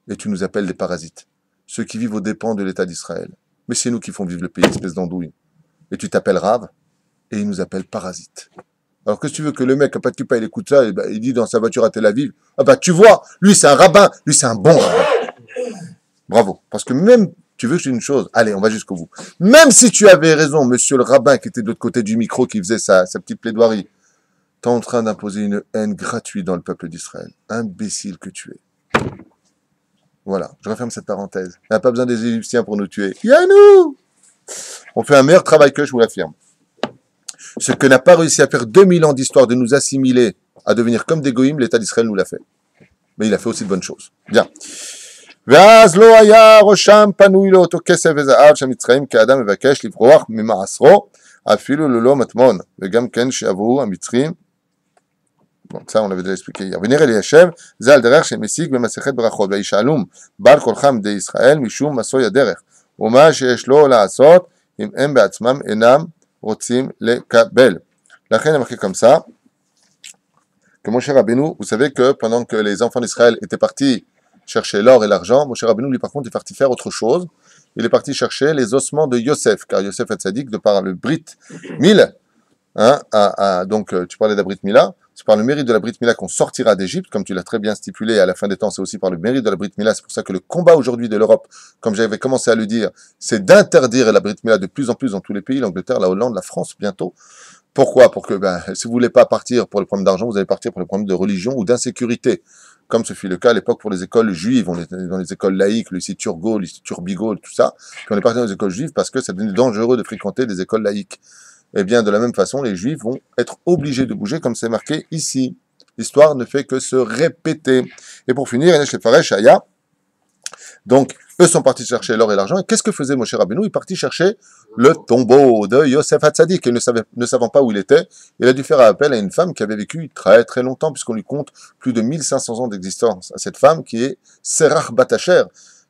et tu nous appelles des parasites. ceux qui vivent aux dépens de l'État d'Israël. Mais c'est nous qui font vivre le pays, espèce d'andouille. Et tu t'appelles Rav, et il nous appelle parasite. Alors que si tu veux que le mec, à pas de kippa, il écoute ça, et il dit dans sa voiture à Tel Aviv, ah bah tu vois, lui c'est un rabbin, lui c'est un bon rabbin. Bravo. Parce que même, tu veux que je dise une chose, allez, on va jusqu'au bout. Même si tu avais raison, monsieur le rabbin qui était de l'autre côté du micro, qui faisait sa petite plaidoirie, t'es en train d'imposer une haine gratuite dans le peuple d'Israël. Imbécile que tu es. Voilà, je referme cette parenthèse. Il n'y a pas besoin des Égyptiens pour nous tuer. Yannou! On fait un meilleur travail que je vous l'affirme. Ce que n'a pas réussi à faire 2000 ans d'histoire de nous assimiler à devenir comme des goïms, l'État d'Israël nous l'a fait. Mais il a fait aussi de bonnes choses. Bien. ואז לא היה ראשם פנוי לאותו כסף וזהב שהמצרים כאדם מבקש לברוח ממעשרו אפילו ללא מטמון וגם כן שעברו המצרים. Bon, ça on l'avait déjà expliqué hier. ונראה ליישב זה על דרך שמסיק במסכת ברכות וישאלום בעל כורחם די ישראל משום מסוי הדרך ומה שיש לו לעשות אם הם בעצמם אינם רוצים לקבל. לכן il est marqué comme ça que Moshe Rabbeinu, vous savez que pendant que les enfants d'Israël étaient partis chercher l'or et l'argent, Moshe Rabbeinu, lui, par contre, est parti faire autre chose. Il est parti chercher les ossements de Yosef, car Yosef Hatzadik, de par le Brit Mil, hein, donc tu parlais de la Brit Mila, c'est par le mérite de la Brit Mila qu'on sortira d'Égypte, comme tu l'as très bien stipulé, à la fin des temps, c'est aussi par le mérite de la Brit Mila, c'est pour ça que le combat aujourd'hui de l'Europe, comme j'avais commencé à le dire, c'est d'interdire la Brit Mila de plus en plus dans tous les pays, l'Angleterre, la Hollande, la France, bientôt. Pourquoi? Pour que, si vous voulez pas partir pour les problèmes d'argent, vous allez partir pour les problèmes de religion ou d'insécurité. Comme ce fut le cas à l'époque pour les écoles juives. On était dans les écoles laïques, le lycée Turgot, le lycée Turbigo, tout ça. Puis on est parti dans les écoles juives parce que ça devenait dangereux de fréquenter des écoles laïques. Eh bien, de la même façon, les juifs vont être obligés de bouger comme c'est marqué ici. L'histoire ne fait que se répéter. Et pour finir, Enesh Lefaresh Aya. Donc, eux sont partis chercher l'or et l'argent. Et qu'est-ce que faisait Moshe Rabbeinu? Il est parti chercher le tombeau de Yosef Hatzadik. Et ne savant pas où il était, il a dû faire appel à une femme qui avait vécu très très longtemps, puisqu'on lui compte plus de 1500 ans d'existence. À cette femme qui est Serach Batacher,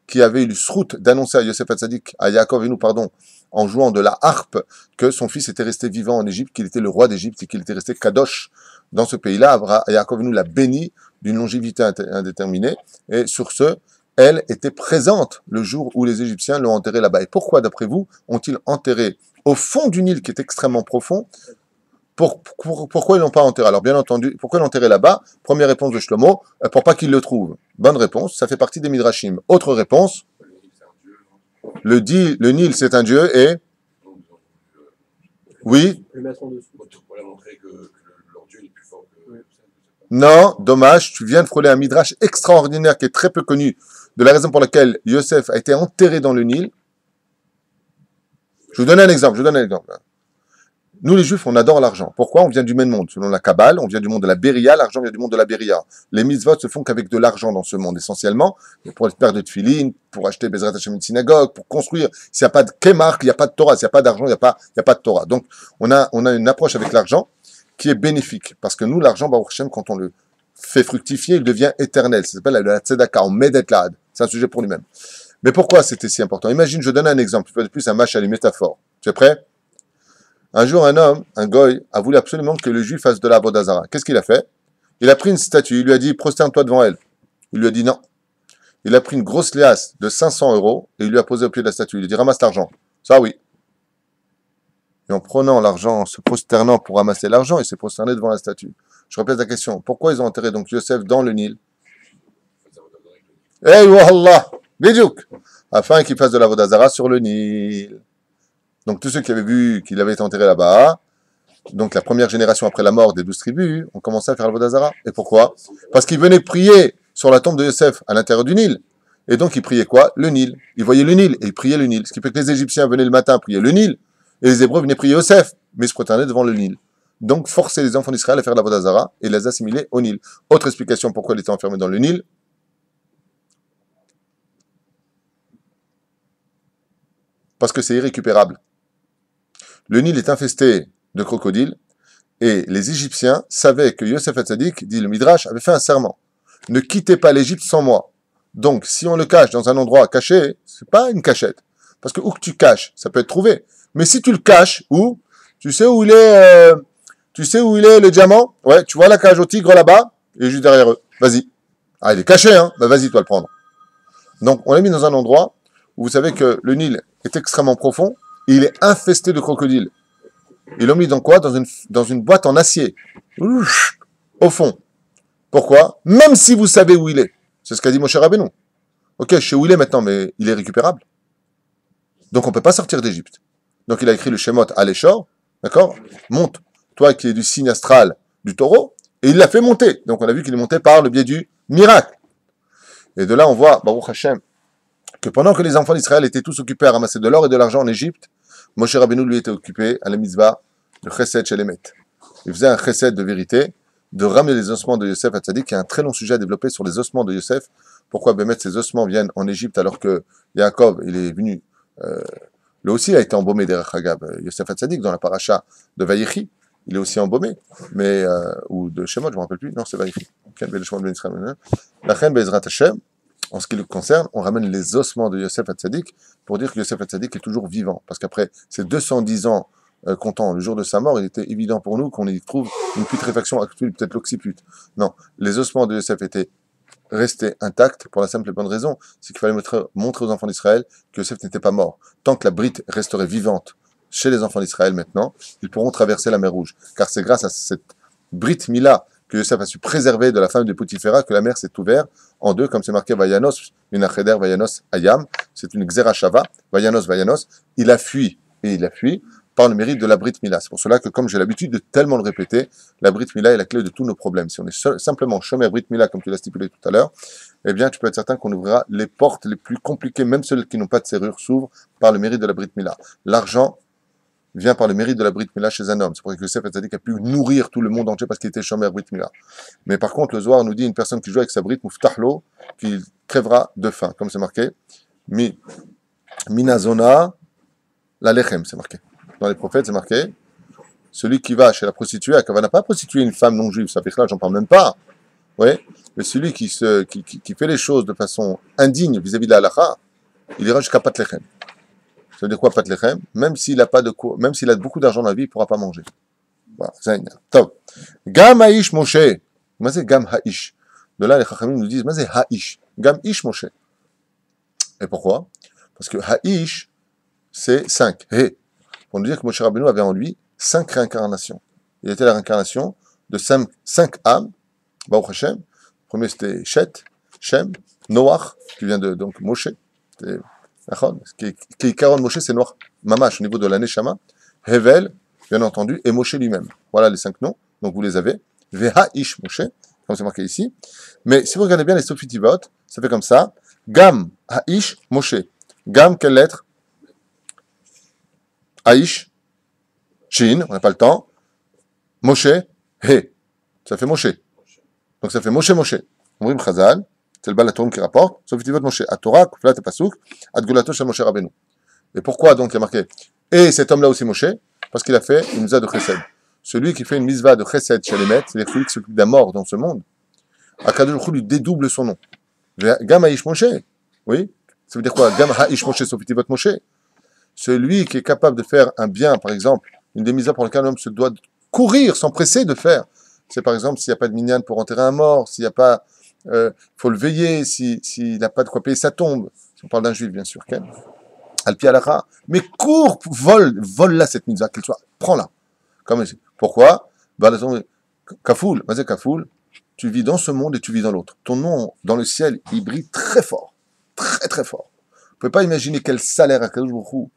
qui avait eu le srout d'annoncer à Yosef Hatzadik, à Yaakov Avinu, pardon, en jouant de la harpe, que son fils était resté vivant en Égypte, qu'il était le roi d'Égypte et qu'il était resté Kadosh dans ce pays-là. Yaakov Avinu l'a béni d'une longévité indéterminée. Et sur ce, elle était présente le jour où les Égyptiens l'ont enterré là-bas. Et pourquoi, d'après vous, ont-ils enterré au fond du Nil, qui est extrêmement profond? Pourquoi ils l'ont pas enterré? Alors, bien entendu, pourquoi l'enterrer là-bas? Première réponse de Shlomo, pour pas qu'ils le trouvent. Bonne réponse, ça fait partie des Midrashim. Autre réponse, le Nil, c'est un dieu, et... Oui? Pour leur montrer que leur dieu est plus fort que... Non, dommage, tu viens de frôler un Midrash extraordinaire qui est très peu connu, de la raison pour laquelle Yosef a été enterré dans le Nil. Je vous donne un exemple. Nous, les Juifs, on adore l'argent. Pourquoi? On vient du même monde. Selon la Kabbale, on vient du monde de la Beria. L'argent vient du monde de la Beria. Les mitzvot se font qu'avec de l'argent dans ce monde, essentiellement. Pour les paires de tefilin, pour acheter Bezrat Hashem une synagogue, pour construire. S'il n'y a pas de Kémark, il n'y a pas de Torah. S'il n'y a pas d'argent, il n'y a pas de Torah. Donc, on a une approche avec l'argent qui est bénéfique. Parce que nous, l'argent, Baruch Hashem, quand on le fait fructifier, il devient éternel. Ça s'appelle la tzedaka, on medet l'ad. C'est un sujet pour lui-même. Mais pourquoi c'était si important? Imagine, je donne un exemple, peut-être plus un match à une métaphore. Tu es prêt? Un jour, un homme, un goy, a voulu absolument que le juif fasse de la avodah zara. Qu'est-ce qu'il a fait? Il a pris une statue, il lui a dit, prosterne-toi devant elle. Il lui a dit non. Il a pris une grosse liasse de 500 € et il lui a posé au pied de la statue. Il lui a dit, ramasse l'argent. Ça, oui. Et en prenant l'argent, en se prosternant pour ramasser l'argent, il s'est prosterné devant la statue. Je répète la question. Pourquoi ils ont enterré donc Yosef dans le Nil? Hey, wallah! Bidjouk! Afin qu'il fasse de la avodah zara sur le Nil. Donc tous ceux qui avaient vu qu'il avait été enterré là-bas, donc la première génération après la mort des 12 tribus, ont commencé à faire l'avodah zara. Et pourquoi? Parce qu'ils venaient prier sur la tombe de Yosef à l'intérieur du Nil. Et donc ils priaient quoi? Le Nil. Ils voyaient le Nil et ils priaient le Nil. Ce qui fait que les Égyptiens venaient le matin prier le Nil et les Hébreux venaient prier Yosef, mais ils se prosternaient devant le Nil. Donc forcer les enfants d'Israël à faire l'avodah zara et les assimiler au Nil. Autre explication pourquoi ils étaient enfermés dans le Nil. Parce que c'est irrécupérable. Le Nil est infesté de crocodiles et les Égyptiens savaient que Yosef Hatzadik, dit le Midrash, avait fait un serment. Ne quittez pas l'Égypte sans moi. Donc, si on le cache dans un endroit caché, c'est pas une cachette. Parce que où que tu caches, ça peut être trouvé. Mais si tu le caches, où? Tu sais où il est le diamant? Ouais, tu vois la cage au tigre là-bas? Il est juste derrière eux. Vas-y. Ah, il est caché, hein? Bah vas-y, toi le prendre. Donc, on l'a mis dans un endroit où vous savez que le Nil est extrêmement profond, et il est infesté de crocodiles. Ils l'ont mis dans quoi? Dans une boîte en acier. Au fond. Pourquoi? Même si vous savez où il est. C'est ce qu'a dit Moshe Rabbeinu. Ok, je sais où il est maintenant, mais il est récupérable. Donc on ne peut pas sortir d'Égypte. Donc il a écrit le Shemot à l'échor, d'accord? Monte, toi qui es du signe astral du taureau, et il l'a fait monter. Donc on a vu qu'il est monté par le biais du miracle. Et de là on voit, Baruch Hashem, que pendant que les enfants d'Israël étaient tous occupés à ramasser de l'or et de l'argent en Égypte, Moshe Rabbeinu lui était occupé à la mitzvah, le chesed chez les maîtres. Il faisait un chesed de vérité, de ramener les ossements de Yosef Hatzadik, qui est un très long sujet à développer sur les ossements de Yosef. Pourquoi ces ossements viennent en Égypte alors que Yaakov, il est venu, lui aussi a été embaumé derrière Hagab. Yosef Hatzadik, dans la paracha de Vayechi, il est aussi embaumé, mais, ou de Shemot, je ne me rappelle plus, non, c'est Vayechi. La reine Bezrat Hashem, en ce qui le concerne, on ramène les ossements de Yosef Hatzadik pour dire que Yosef Hatzadik est toujours vivant. Parce qu'après ces 210 ans comptant le jour de sa mort, il était évident pour nous qu'on y trouve une putréfaction actuelle, peut-être l'occiput. Non, les ossements de Yosef étaient restés intacts pour la simple et bonne raison, c'est qu'il fallait montrer aux enfants d'Israël que Yosef n'était pas mort. Tant que la brite resterait vivante chez les enfants d'Israël maintenant, ils pourront traverser la mer Rouge. Car c'est grâce à cette brite Mila que Yosef a su préserver de la femme de Potiphera que la mer s'est ouverte en deux, comme c'est marqué Vayanos, Minacheder, Vayanos, Ayam. C'est une Xerashava, Vayanos, Vayanos. Il a fui, et il a fui par le mérite de la Brit Mila. C'est pour cela que, comme j'ai l'habitude de tellement le répéter, la Brit Mila est la clé de tous nos problèmes. Si on est simplement Shomer Brit Mila, comme tu l'as stipulé tout à l'heure, eh bien, tu peux être certain qu'on ouvrira les portes les plus compliquées, même celles qui n'ont pas de serrure s'ouvrent par le mérite de la Brit Mila. L'argent vient par le mérite de la Brit Mila chez un homme. C'est pour ça que Yosef Hatzadik a pu nourrir tout le monde entier parce qu'il était Shomer Brit Mila. Mais par contre, le Zohar nous dit une personne qui joue avec sa Brit Muftahlo, qu'il crèvera de faim, comme c'est marqué. Minazona, la lechem, c'est marqué. Dans les prophètes, c'est marqué. Celui qui va chez la prostituée, elle n'a pas prostitué une femme non juive, ça fait que là, j'en parle même pas. Ouais. Mais celui qui fait les choses de façon indigne vis-à-vis de la halakha, il ira jusqu'à Pat Lechem. Ça veut dire quoi, Pat Lechem? Même s'il a pas de quoi, même s'il a beaucoup d'argent dans la vie, il ne pourra pas manger. Voilà, c'est un top. Gam Haïsh Moshe. Mais c'est Gam Haïsh. De là, les Chachamim nous disent, mais c'est Haïsh. Gam Ish Moshe. Et pourquoi? Parce que Haïsh, c'est 5. Hey. Pour nous dire que Moshe Rabbeinu avait en lui 5 réincarnations. Il était la réincarnation de 5 âmes. Baruch Hashem. Le premier, c'était Shet, Shem, Noach, qui vient de donc Moshe. Qui est 40 Moshe, c'est Noach Mamash au niveau de la Neshama. Hevel, bien entendu, et Moshe lui-même. Voilà les 5 noms. Donc vous les avez. Veha Ish Moshe, comme c'est marqué ici. Mais si vous regardez bien les Sofitivot, ça fait comme ça. Gam Ha'ish Moshe. Gam, quelle lettre? Haïsh, Shin, on n'a pas le temps. Moshe, He. Ça fait Moshe. Donc ça fait Moshe. On dit Chazal, c'est le Balatoum qui rapporte. Sofitivot Moshe. À Torah, Kuflat et Pasuk, Ad Gulato Shel Moshe Rabbeinu. Et pourquoi donc il y a marqué? Et cet homme-là aussi Moshe, parce qu'il a fait une mitzvah de chesed. Celui qui fait une mitzvah de chesed chez les maîtres, c'est-à-dire celui qui s'occupe d'un mort dans ce monde, Akadosh Baruch Hu lui dédouble son nom. Gam Ha'ish Moshe. Oui. Ça veut dire quoi? Gam Ha'ish Moshe, Sofitivot Moshe. Celui qui est capable de faire un bien, par exemple, une des mitzvahs pour lesquelles l'homme se doit courir, s'empresser de faire. C'est par exemple s'il n'y a pas de minyan pour enterrer un mort, s'il n'y a pas, faut le veiller, s'il n'a pas de quoi payer sa tombe. Si on parle d'un juif, bien sûr. Okay? Alpi alakha. Mais cours, vole là cette mitzvah, qu'elle soit, prends-la. Pourquoi? Kafoul, vas-y Kafoul, tu vis dans ce monde et tu vis dans l'autre. Ton nom dans le ciel, il brille très fort. Très très fort. Vous ne pouvez pas imaginer quel salaire Akadosh Baruch Hu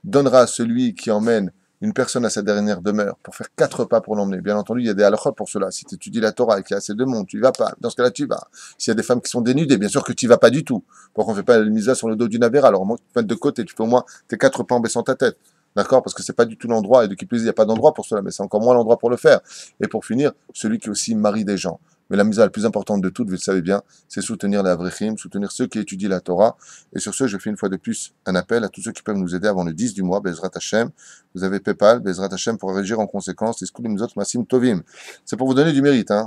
donnera à celui qui emmène une personne à sa dernière demeure pour faire 4 pas pour l'emmener. Bien entendu, il y a des halakhot pour cela. Si tu étudies la Torah et qu'il y a assez de monde, tu y vas pas. Dans ce cas-là, tu y vas. S'il y a des femmes qui sont dénudées, bien sûr que tu y vas pas du tout. Pourquoi on ne fait pas la misa sur le dos d'une avéra? Alors au moins tu te mets de côté, tu fais au moins tes 4 pas en baissant ta tête. D'accord? Parce que c'est pas du tout l'endroit, et de qui plus il n'y a pas d'endroit pour cela, mais c'est encore moins l'endroit pour le faire. Et pour finir, celui qui est aussi mari des gens. Mais la mitzvah la plus importante de toutes, vous le savez bien, c'est soutenir les Avrechim, soutenir ceux qui étudient la Torah. Et sur ce, je fais une fois de plus un appel à tous ceux qui peuvent nous aider avant le 10 du mois, Bezrat Hashem. Vous avez PayPal, Bezrat Hashem pour réagir en conséquence. C'est pour vous donner du mérite. Hein.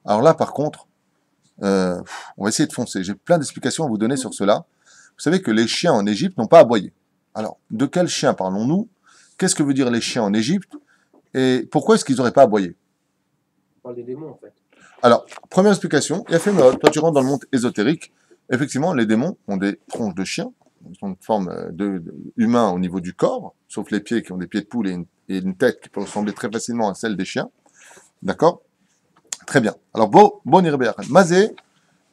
Alors là, par contre, on va essayer de foncer. J'ai plein d'explications à vous donner sur cela. Vous savez que les chiens en Égypte n'ont pas aboyé. Alors, de quels chiens parlons-nous? Qu'est-ce que veut dire les chiens en Égypte? Et pourquoi est-ce qu'ils n'auraient pas aboyé? On parle des démons, en fait. Alors, première explication, il y a fait mode. Toi, tu rentres dans le monde ésotérique. Effectivement, les démons ont des tronches de chien. Ils ont une forme humain au niveau du corps, sauf les pieds qui ont des pieds de poule et une tête qui peut ressembler très facilement à celle des chiens. D'accord? Très bien. Alors, bon Irbéachan. Mazé,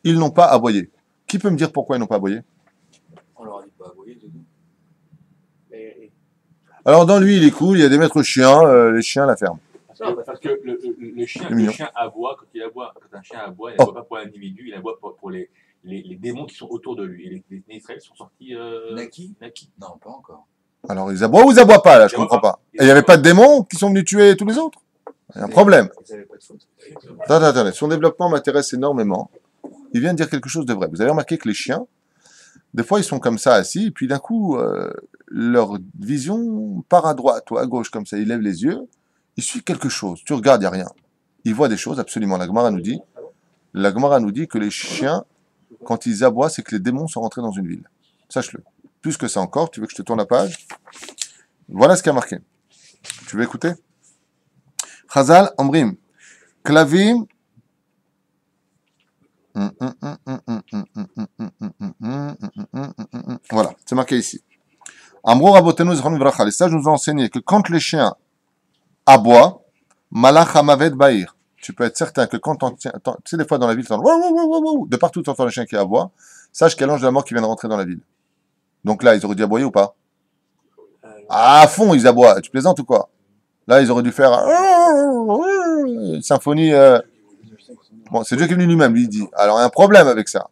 ils n'ont pas aboyé. Qui peut me dire pourquoi ils n'ont pas aboyé? On leur a dit pas aboyer, c'est tout. Alors, dans lui, il est cool, il y a des maîtres chiens, les chiens la ferment. Parce que le chien aboie, quand un chien aboie, il n'aboie pas pour l'individu, il aboie pour les démons qui sont autour de lui. Et les Israël sont sortis. Naki? Non, pas encore. Alors, ils aboient ou ils aboient pas, là, je comprends pas. Et il n'y avait pas de démons qui sont venus tuer tous les autres? Il y a un problème. Ils n'avaient pas de faute. Attendez, son développement m'intéresse énormément. Il vient de dire quelque chose de vrai. Vous avez remarqué que les chiens, des fois, ils sont comme ça, assis, et puis d'un coup, leur vision part à droite ou à gauche, comme ça. Ils lèvent les yeux, ils suivent quelque chose. Tu regardes, il n'y a rien. Ils voient des choses, absolument. La Gemara nous dit que les chiens, quand ils aboient, c'est que les démons sont rentrés dans une ville. Sache-le. Plus que ça encore, tu veux que je te tourne la page? Voilà ce qui a marqué. Tu veux écouter? Chazal, Amrim, Klavim, voilà, c'est marqué ici. Amro Rabotenu Zron Vracha, les sages nous ont enseigné que quand les chiens aboient, Malach Hamavet Baïr, tu peux être certain que quand tu sais, des fois dans la ville, de partout tu entends les chiens qui aboient, sache qu'il y a l'ange de la mort qui vient de rentrer dans la ville. Donc là, ils auraient dû aboyer ou pas? À fond, ils aboient. Tu plaisantes ou quoi? Là, ils auraient dû faire une symphonie. Bon, c'est Dieu qui est venu lui-même, lui, il dit. Alors, il y a un problème avec ça.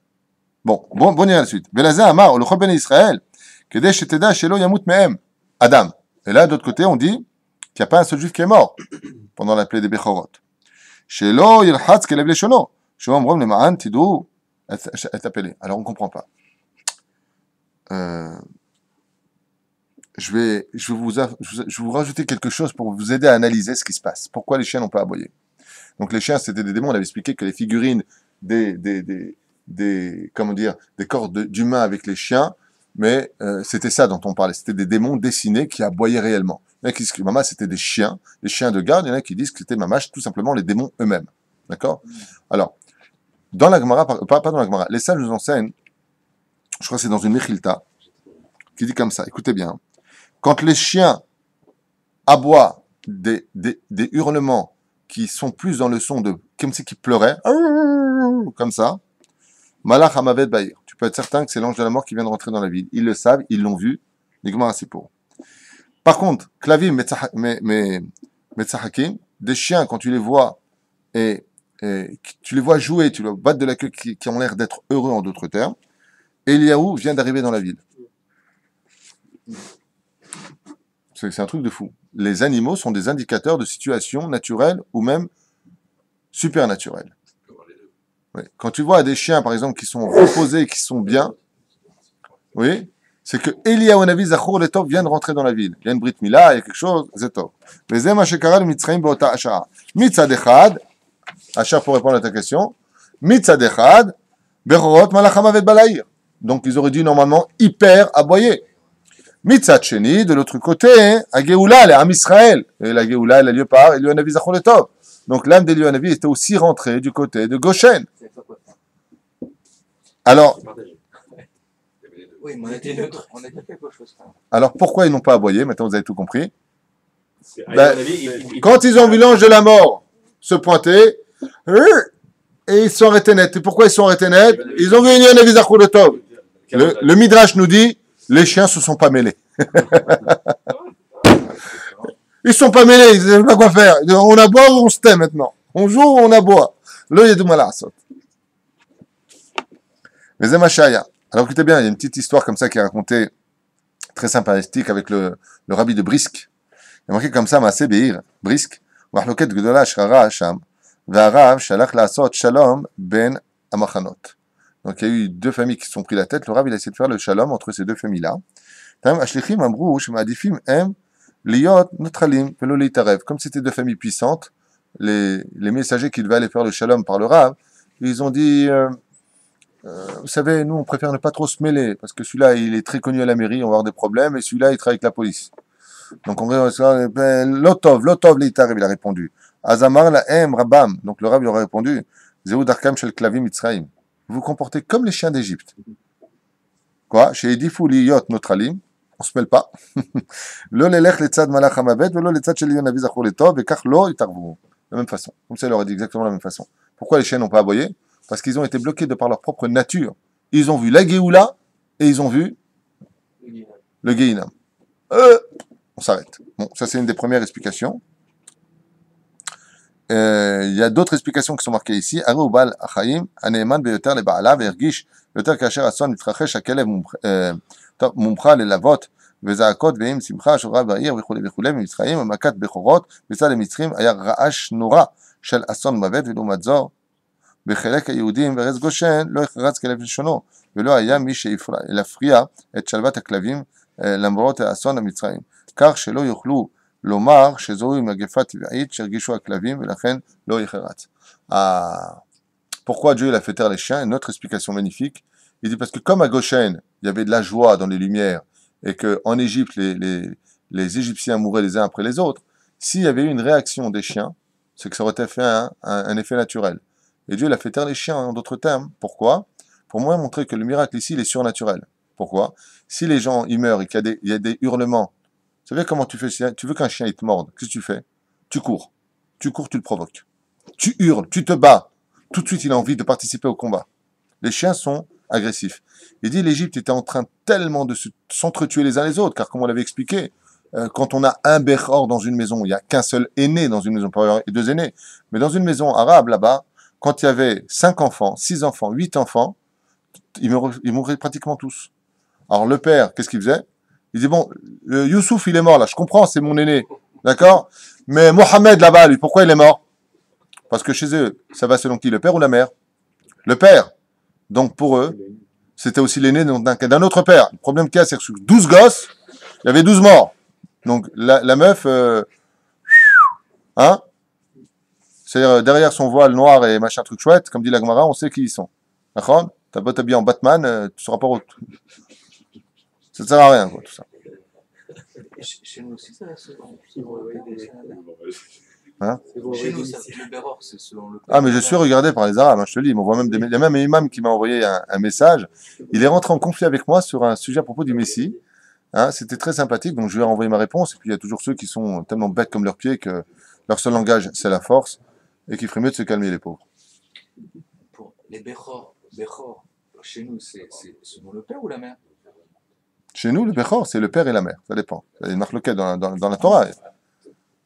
Bon, il y a la suite. Belazar Amar, le Chol Ben Israël, Kedesh Teda Shelo Yamut Mehem, Adam. Et là, d'autre côté, on dit qu'il n'y a pas un seul juif qui est mort pendant la plaie des Bechorot. Shelo Yirhatz Kelev Leshono. Shelo Amrom Lema'an Tidou est appelé. Alors, on ne comprend pas. Je vais vous rajouter quelque chose pour vous aider à analyser ce qui se passe. Pourquoi les chiens n'ont pas aboyé? Donc les chiens, c'était des démons. On avait expliqué que les figurines des corps d'humains avec les chiens, mais c'était ça dont on parlait. C'était des démons dessinés qui aboyaient réellement. Il y en a qui disent que Mama, c'était des chiens de garde. Il y en a qui disent que c'était Mama, tout simplement les démons eux-mêmes. D'accord? Alors, dans la Gemara, pas dans la Gemara, les sages nous enseignent, je crois que c'est dans une Mechilta, qui dit comme ça, écoutez bien, quand les chiens aboient des hurlements qui sont plus dans le son de, comme si qu'ils pleuraient, comme ça, Malach Hamavet Baïr, tu peux être certain que c'est l'ange de la mort qui vient de rentrer dans la ville. Ils le savent, ils l'ont vu, les Gemara c'est pour. Par contre, Klavim, Metzahakim, des chiens, quand tu les vois, et tu les vois jouer, tu les battre de la queue, qui ont l'air d'être heureux en d'autres termes, Eliaou vient d'arriver dans la ville. C'est un truc de fou. Les animaux sont des indicateurs de situations naturelles ou même supernaturelles. Oui. Quand tu vois des chiens, par exemple, qui sont reposés, qui sont bien, oui, c'est que Eliaou Navi Zachour Letov vient de rentrer dans la ville. Il y a une Brit Mila, il y a quelque chose, c'est top. Les Zema Shekaral Mitzraim Beota Ashara. Mitzad Echad, Achar pour répondre à ta question, Mitzad Echad, Berorot Malachamavet Balaïr. Donc ils auraient dû normalement hyper aboyer. Mitzat Sheni, de l'autre côté, à Géoula, elle est Am Israël. Et la Géoula, elle a lieu par Eliyahu Hanavi Zachor Letov. Donc l'âme d'Eliyahu Hanavi était aussi rentrée du côté de Goshen. Alors, oui, mais on était neutre. On a dit quelque chose. Alors pourquoi ils n'ont pas aboyé? Maintenant vous avez tout compris. Quand ils ont vu l'ange de la mort se pointer, et ils sont arrêtés net. Et pourquoi ils sont arrêtés net? Ils ont vu Eliyahu Hanavi Zachor Letov. Le Midrash nous dit, les chiens se sont pas mêlés. Ils se sont pas mêlés, ils ne savaient pas quoi faire. On aboie ou on se tait maintenant? On joue ou on aboie? Là, il y a du mal à sauter. Mais Zemachaya. Alors écoutez bien, il y a une petite histoire comme ça qui est racontée, très sympathique, avec le rabbi de Brisk. Il y a marqué comme ça, Maaseh Be'ir, Brisk, Mahloket Gdola Shrara Hasham, Ve'arav Shalach La'asot Shalom Ben Amachanot. Donc il y a eu deux familles qui se sont pris la tête. Le Rav, il a essayé de faire le shalom entre ces deux familles-là. Comme c'était deux familles puissantes, les messagers qui devaient aller faire le shalom par le Rav, ils ont dit, vous savez, nous on préfère ne pas trop se mêler, parce que celui-là il est très connu à la mairie, on va avoir des problèmes, et celui-là il travaille avec la police. Donc on va Lotov, il a répondu. Azamar la em rabam. Donc le rab lui aurait répondu, Zéou darkam shel klavim mitzraim. Vous vous comportez comme les chiens d'Égypte. Quoi? Chez Edifu liyot notralim. On se mêle pas. Lo lelech letzad malach hamavet, velo letzad shel yon avi zachor letov, et kach lo itarvu. De la même façon. Comme ça, il aurait dit exactement la même façon. Pourquoi les chiens n'ont pas aboyé? Parce qu'ils ont été bloqués de par leur propre nature. Ils ont vu la Géoula et ils ont vu le Gehinam. On s'arrête. Bon, ça c'est une des premières explications. Il y a d'autres explications qui sont marquées ici. Aroubal achaim aneeman beyoter le baala vergish beyoter kasher ason mitchachesh hakelev mumcha lelavot וזעקות ואם שמחה שורה בעיר וכולי וכולי במצרים ומכת בכורות מצד המצרים היה רעש נורא של אסון מוות ולעומת זו בחלק היהודים בארץ גושן לא החרץ כלב לשונו ולא היה מי שיפריע את שלוות הכלבים למרות האסון המצרים כך שלא יוכלו לומר שזוהי מגפה טבעית שהרגישו הכלבים ולכן לא יחרץ. Pourquoi Dieu il a fait taire les chiens? Une autre explication magnifique. Il dit parce que comme à Goshen il y avait de la joie dans les lumières et qu'en Égypte les Égyptiens mouraient les uns après les autres, s'il y avait eu une réaction des chiens, c'est que ça aurait fait un effet naturel. Et Dieu il a fait taire les chiens en d'autres termes. Pourquoi? Pour moi montrer que le miracle ici il est surnaturel. Pourquoi? Si les gens ils meurent et qu'il y a des hurlements, vous savez comment tu fais? Tu veux qu'un chien il te morde, qu'est-ce que tu fais? Tu cours, tu le provoques. Tu hurles, tu te bats. Tout de suite il a envie de participer au combat. Les chiens sont agressifs. Il dit l'Égypte était en train tellement de s'entretuer les uns les autres, car comme on l'avait expliqué, quand on a un Bechor dans une maison, il n'y a qu'un seul aîné dans une maison, pas deux aînés. Mais dans une maison arabe, là-bas, quand il y avait 5 enfants, 6 enfants, 8 enfants, ils mouraient pratiquement tous. Alors le père, qu'est-ce qu'il faisait? Il dit bon, Youssouf il est mort là, je comprends, c'est mon aîné, d'accord? Mais Mohamed là-bas, lui, pourquoi il est mort? Parce que chez eux, ça va selon qui, le père ou la mère? Le père. Donc pour eux, c'était aussi l'aîné d'un autre père. Le problème qu'il y a, c'est que sur 12 gosses, il y avait 12 morts. Donc la meuf, hein? C'est-à-dire derrière son voile noir et machin truc chouette, comme dit la Gemara, on sait qui ils sont. D'accord? T'as beau t'habiller en Batman, tu sauras pas où. Ça ne sert à rien, quoi, tout ça. Chez nous aussi, ça se Hein? Chez nous, le Béror, c'est selon le. Ah, mais je suis regardé par les Arabes, hein, je te le dis. Il y a même un imam qui m'a envoyé un message. Il est rentré en conflit avec moi sur un sujet à propos du Messie. Hein, c'était très sympathique, donc je lui ai renvoyé ma réponse. Et puis il y a toujours ceux qui sont tellement bêtes comme leurs pieds que leur seul langage, c'est la force, et qu'il ferait mieux de se calmer, les pauvres. Pour les Bechor, chez nous, c'est selon le père ou la mère? Chez nous, le Bechor, c'est le père et la mère. Ça dépend. Il y a une marloquette dans la Torah.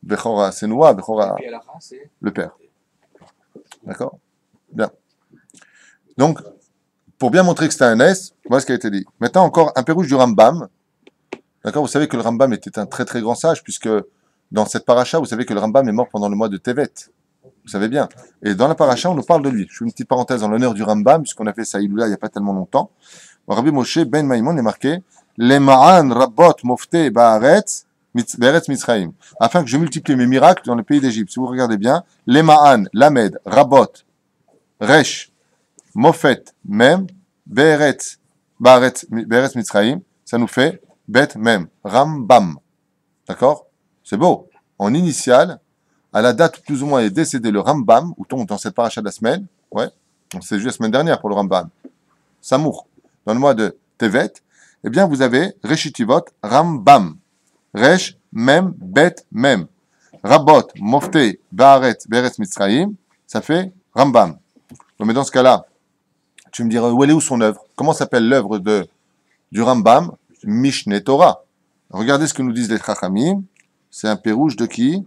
Bechor c'est Noah, Bechor c'est le père. D'accord? Bien. Donc, pour bien montrer que c'était un S, voilà ce qui a été dit. Maintenant, encore un pérouge du Rambam. D'accord? Vous savez que le Rambam était un très très grand sage, puisque dans cette paracha, vous savez que le Rambam est mort pendant le mois de Tevet. Vous savez bien. Et dans la paracha, on nous parle de lui. Je fais une petite parenthèse en l'honneur du Rambam, puisqu'on a fait ça il n'y a pas tellement longtemps. Rabbi Moshe ben Maïmon est marqué Les ma'an rabot mofte ba'aretz be'eretz Mitzrayim, afin que je multiplie mes miracles dans le pays d'Égypte. Si vous regardez bien, les ma'an, lamed, rabot, resh, mofet, mem, be'eretz Mitzrayim, ça nous fait bet mem, Rambam. D'accord? C'est beau. En initial, à la date plus ou moins est décédé le Rambam, ou tombe dans cette paracha de la semaine, ouais, c'est juste la semaine dernière pour le Rambam, Samour, dans le mois de Tevet, eh bien vous avez Reshitivot, Rambam, Resh, Mem, Bet, Mem, Rabot, Mofte, Baaret, Beretz Mitzrayim, ça fait Rambam. Donc, mais dans ce cas-là, tu me diras, où est son œuvre? Comment s'appelle l'œuvre du Rambam? Mishneh Torah. Regardez ce que nous disent les Chachamim, c'est un pérouge de qui?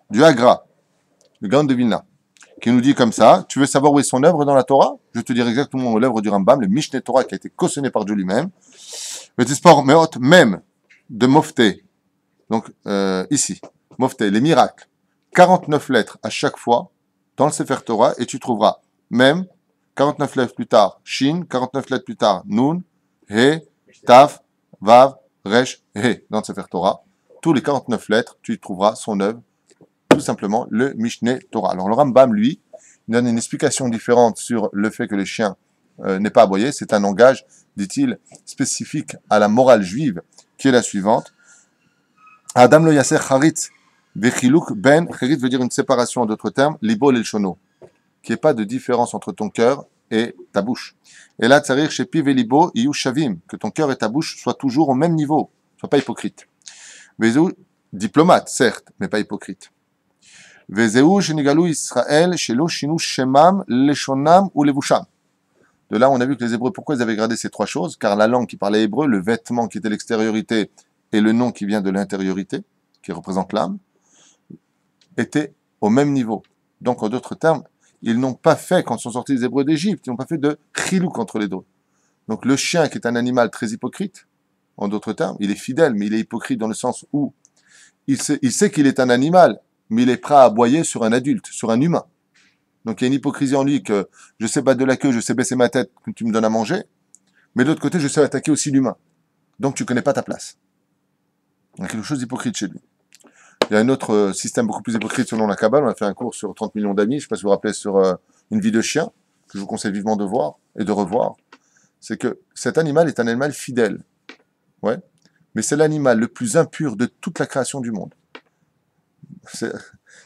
Du Agra, le Gaon de Vilna, qui nous dit comme ça, tu veux savoir où est son œuvre dans la Torah? Je vais te dire exactement l'œuvre du Rambam, le Mishneh Torah qui a été cautionné par Dieu lui-même. Le Tispor Meot même de Mofté. Donc ici, Mofté, les miracles. 49 lettres à chaque fois dans le Sefer Torah et tu trouveras même 49 lettres plus tard Shin, 49 lettres plus tard Nun, He, Taf, Vav, Resh, He dans le Sefer Torah. Tous les 49 lettres, tu y trouveras son œuvre, tout simplement le Mishneh Torah. Alors le Rambam, lui, il donne une explication différente sur le fait que les chiens n'est pas aboyé. C'est un langage, dit-il, spécifique à la morale juive, qui est la suivante. Adam lo yaser charitz Vechiluk ben, cherit veut dire une séparation en d'autres termes, libol et le shono. Qu'il n'y ait pas de différence entre ton cœur et ta bouche. Et là, tsarir chez piv et libo, iyu shavim, que ton cœur et ta bouche soient toujours au même niveau, sois pas hypocrite. Vezeu, diplomate, certes, mais pas hypocrite. Vezeu, shenigalu Israël, shelo shinu shemam, leshonam ou levusham. De là, on a vu que les Hébreux, pourquoi ils avaient gradé ces trois choses? Car la langue qui parlait hébreu, le vêtement qui était l'extériorité et le nom qui vient de l'intériorité, qui représente l'âme, étaient au même niveau. Donc, en d'autres termes, ils n'ont pas fait, quand sont sortis les Hébreux d'Égypte, ils n'ont pas fait de chilouk entre les deux. Donc, le chien, qui est un animal très hypocrite, en d'autres termes, il est fidèle, mais il est hypocrite dans le sens où il sait qu'il est un animal, mais il est prêt à aboyer sur un adulte, sur un humain. Donc il y a une hypocrisie en lui que je sais battre de la queue, je sais baisser ma tête quand tu me donnes à manger, mais de l'autre côté, je sais attaquer aussi l'humain. Donc tu ne connais pas ta place. Il y a quelque chose d'hypocrite chez lui. Il y a un autre système beaucoup plus hypocrite selon la Kabbale. On a fait un cours sur 30 millions d'amis, je ne sais pas si vous vous rappelez, sur une vie de chien, que je vous conseille vivement de voir et de revoir. C'est que cet animal est un animal fidèle. Ouais. Mais c'est l'animal le plus impur de toute la création du monde. Il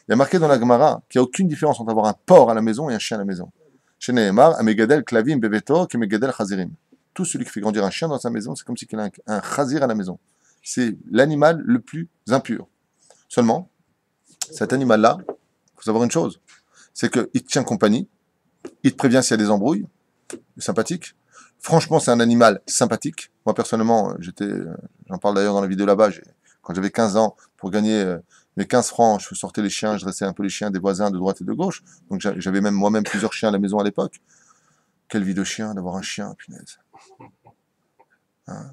y a marqué dans la Gemara qu'il n'y a aucune différence entre avoir un porc à la maison et un chien à la maison. Chez Nehemar, Amegadel Klavim Beveto, Kemegadel Chazirim. Tout celui qui fait grandir un chien dans sa maison, c'est comme s'il a un chazir à la maison. C'est l'animal le plus impur. Seulement, cet animal-là, il faut savoir une chose, c'est qu'il te tient compagnie, il te prévient s'il y a des embrouilles, sympathique. Franchement, c'est un animal sympathique. Moi, personnellement, j'en parle d'ailleurs dans la vidéo là-bas, quand j'avais 15 ans, pour gagner mes 15 francs, je sortais les chiens, je dressais un peu les chiens des voisins de droite et de gauche. Donc j'avais même moi-même plusieurs chiens à la maison à l'époque. Quelle vie de chien, d'avoir un chien, punaise. Hein?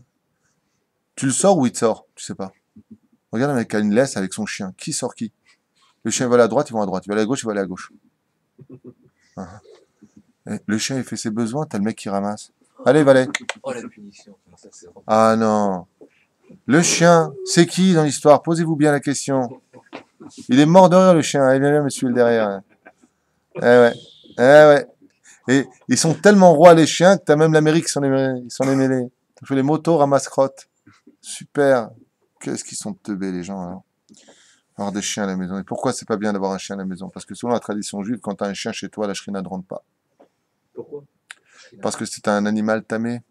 Tu le sors ou il te sort? Tu sais pas. Regarde un mec qui a une laisse avec son chien. Qui sort qui? Le chien va aller à droite, il va à droite. Il va aller à gauche, il va aller à gauche. Hein? Le chien, il fait ses besoins, t'as le mec qui ramasse. Allez, Valet. Oh, la punition. Ah non. Le chien, c'est qui dans l'histoire? Posez-vous bien la question. Il est mort de rire, le chien. Il vient là, monsieur, le derrière. Eh ouais. Eh ouais. Et ils sont tellement rois, les chiens, que t'as même l'Amérique qui s'en est mêlée. Je fais les motos ramasse-crottes. Super. Qu'est-ce qu'ils sont teubés, les gens, alors. Avoir des chiens à la maison. Et pourquoi c'est pas bien d'avoir un chien à la maison? Parce que selon la tradition juive, quand t'as un chien chez toi, la shrina ne rentre pas. Pourquoi? Parce que c'est un animal tamé.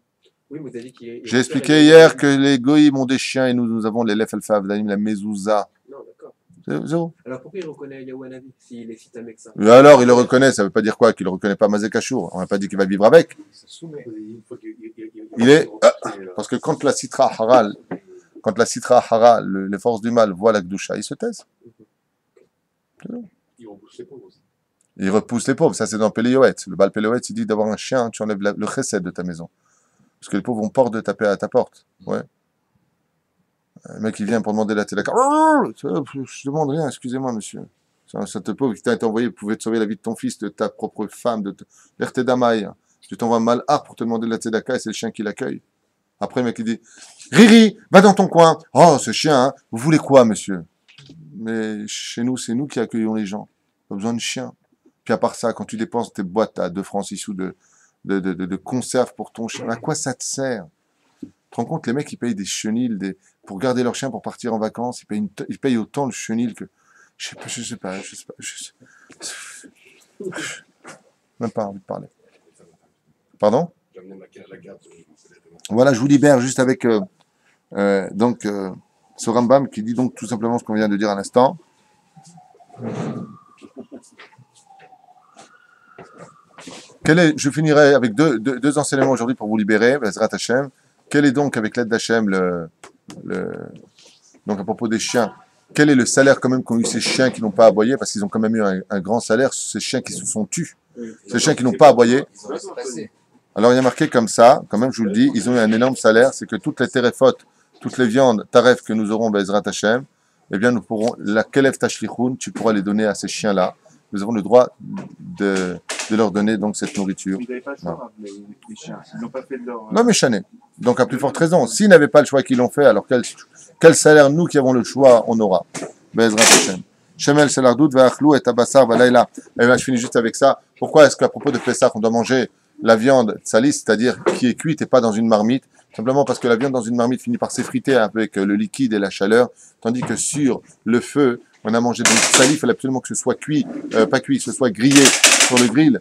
Oui, vous avez dit qu'il J'ai expliqué hier que les goïms ont des chiens et nous avons les lef alfa, la mezouza. Non, d'accord. Zéro. Alors pourquoi il reconnaît Yahouanavi s'il est si tamé que ça? Et alors, il le reconnaît, ça veut pas dire quoi? Qu'il le reconnaît pas Mazekachour. On n'a pas dit qu'il va vivre avec. Il se soumet. Il est, parce que quand la citra hara, les forces du mal voient la gdoucha, ils se taisent. Ils repoussent les pauvres aussi. Ils repoussent les pauvres. Ça, c'est dans Péléoët. Le Baal Péléoët, il dit d'avoir un chien, tu enlèves le chesed de ta maison. Parce que les pauvres ont peur de taper à ta porte. Ouais. Le mec, il vient pour demander la tzedaka. Je demande rien, excusez-moi, monsieur. Ça te pauvre qui t'a été envoyé pouvait te sauver la vie de ton fils, de ta propre femme, de l'erte d'Amaï. Tu t'envoies mal pour te demander la tzedaka et c'est le chien qui l'accueille. Après, le mec, il dit Riri, va dans ton coin. Oh, ce chien, hein, vous voulez quoi, monsieur? Mais chez nous, c'est nous qui accueillons les gens. Pas besoin de chien. Puis à part ça, quand tu dépenses tes boîtes à 2 francs 6 sous de conserve pour ton chien, à quoi ça te sert? Tu te rends compte, les mecs, ils payent des chenilles pour garder leur chien pour partir en vacances. Ils payent autant le chenil que... Je sais pas. Même pas envie de parler. Pardon? Voilà, je vous libère juste avec ce Rambam qui dit donc tout simplement ce qu'on vient de dire à l'instant. Je finirai avec deux enseignements aujourd'hui pour vous libérer, Bezrat Hashem. Quel est donc, avec l'aide d'Hachem, donc à propos des chiens, quel est le salaire quand même qu'ont eu ces chiens qui n'ont pas aboyé, parce qu'ils ont quand même eu un grand salaire, ces chiens qui se sont tus, ces chiens qui n'ont pas aboyé. Alors il y a marqué comme ça, quand même je vous le dis, ils ont eu un énorme salaire, c'est que toutes les téréfotes, toutes les viandes, taref que nous aurons, Bezrat Hashem, eh bien nous pourrons, la Kelev Tashlichun, tu pourras les donner à ces chiens-là. Nous avons le droit de leur donner donc cette nourriture. Ils n'avaient pas le choix, les chiens. Ils n'ont pas fait de leur... Non mais chané. Donc à plus forte raison, s'ils n'avaient pas le choix qu'ils l'ont fait, alors quel salaire nous qui avons le choix, on aura. Bezrat Hashem. Shemel Selardout, Va'achlou et Tabassar, Valaïla. Et bien je finis juste avec ça. Pourquoi est-ce qu'à propos de Pessah, on doit manger la viande salisse, c'est-à-dire qui est cuite et pas dans une marmite? Simplement parce que la viande dans une marmite finit par s'effriter avec le liquide et la chaleur, tandis que sur le feu, on a mangé des salis, il fallait absolument que ce soit cuit, pas cuit, que ce soit grillé sur le grill.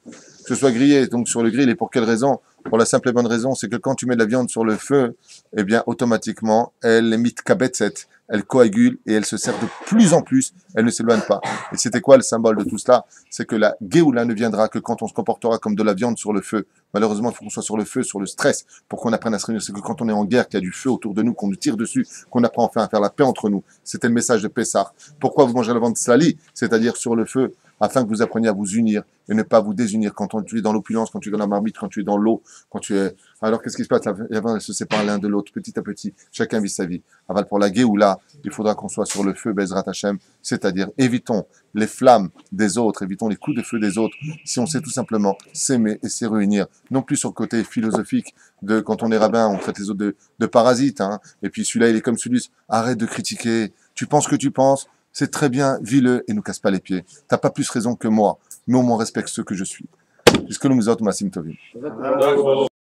Que ce soit grillé donc sur le grill. Et pour quelle raison? Pour la simple et bonne raison, c'est que quand tu mets de la viande sur le feu, eh bien, automatiquement, elle émite kabetzet, elle coagule et elle se sert de plus en plus, elle ne s'éloigne pas. Et c'était quoi le symbole de tout cela? C'est que la Géoula ne viendra que quand on se comportera comme de la viande sur le feu. Malheureusement, il faut qu'on soit sur le feu, sur le stress, pour qu'on apprenne à se réunir. C'est que quand on est en guerre, qu'il y a du feu autour de nous, qu'on nous tire dessus, qu'on apprend enfin à faire la paix entre nous. C'était le message de Pessah. Pourquoi vous mangez la viande slali? C'est-à-dire sur le feu, afin que vous appreniez à vous unir et ne pas vous désunir quand tu es dans l'opulence, quand tu es dans la marmite, quand tu es dans l'eau, quand tu es... Alors qu'est-ce qui se passe? La viande, elle se sépare l'un de l'autre, petit à petit. Chacun vit sa vie. Aval pour la Géoula, il faudra qu'on soit sur le feu, Bezrat Hashem, c'est-à-dire évitons les flammes des autres, évitons les coups de feu des autres, si on sait tout simplement s'aimer et se réunir. Non plus sur le côté philosophique de quand on est rabbin, on traite les autres de parasites, hein. Et puis celui-là, il est comme celui-là. Arrête de critiquer. Tu penses que tu penses. C'est très bien, vis-le et nous casse pas les pieds. T'as pas plus raison que moi, mais au moins respecte ce que je suis. Puisque nous autres, Massim Tovim.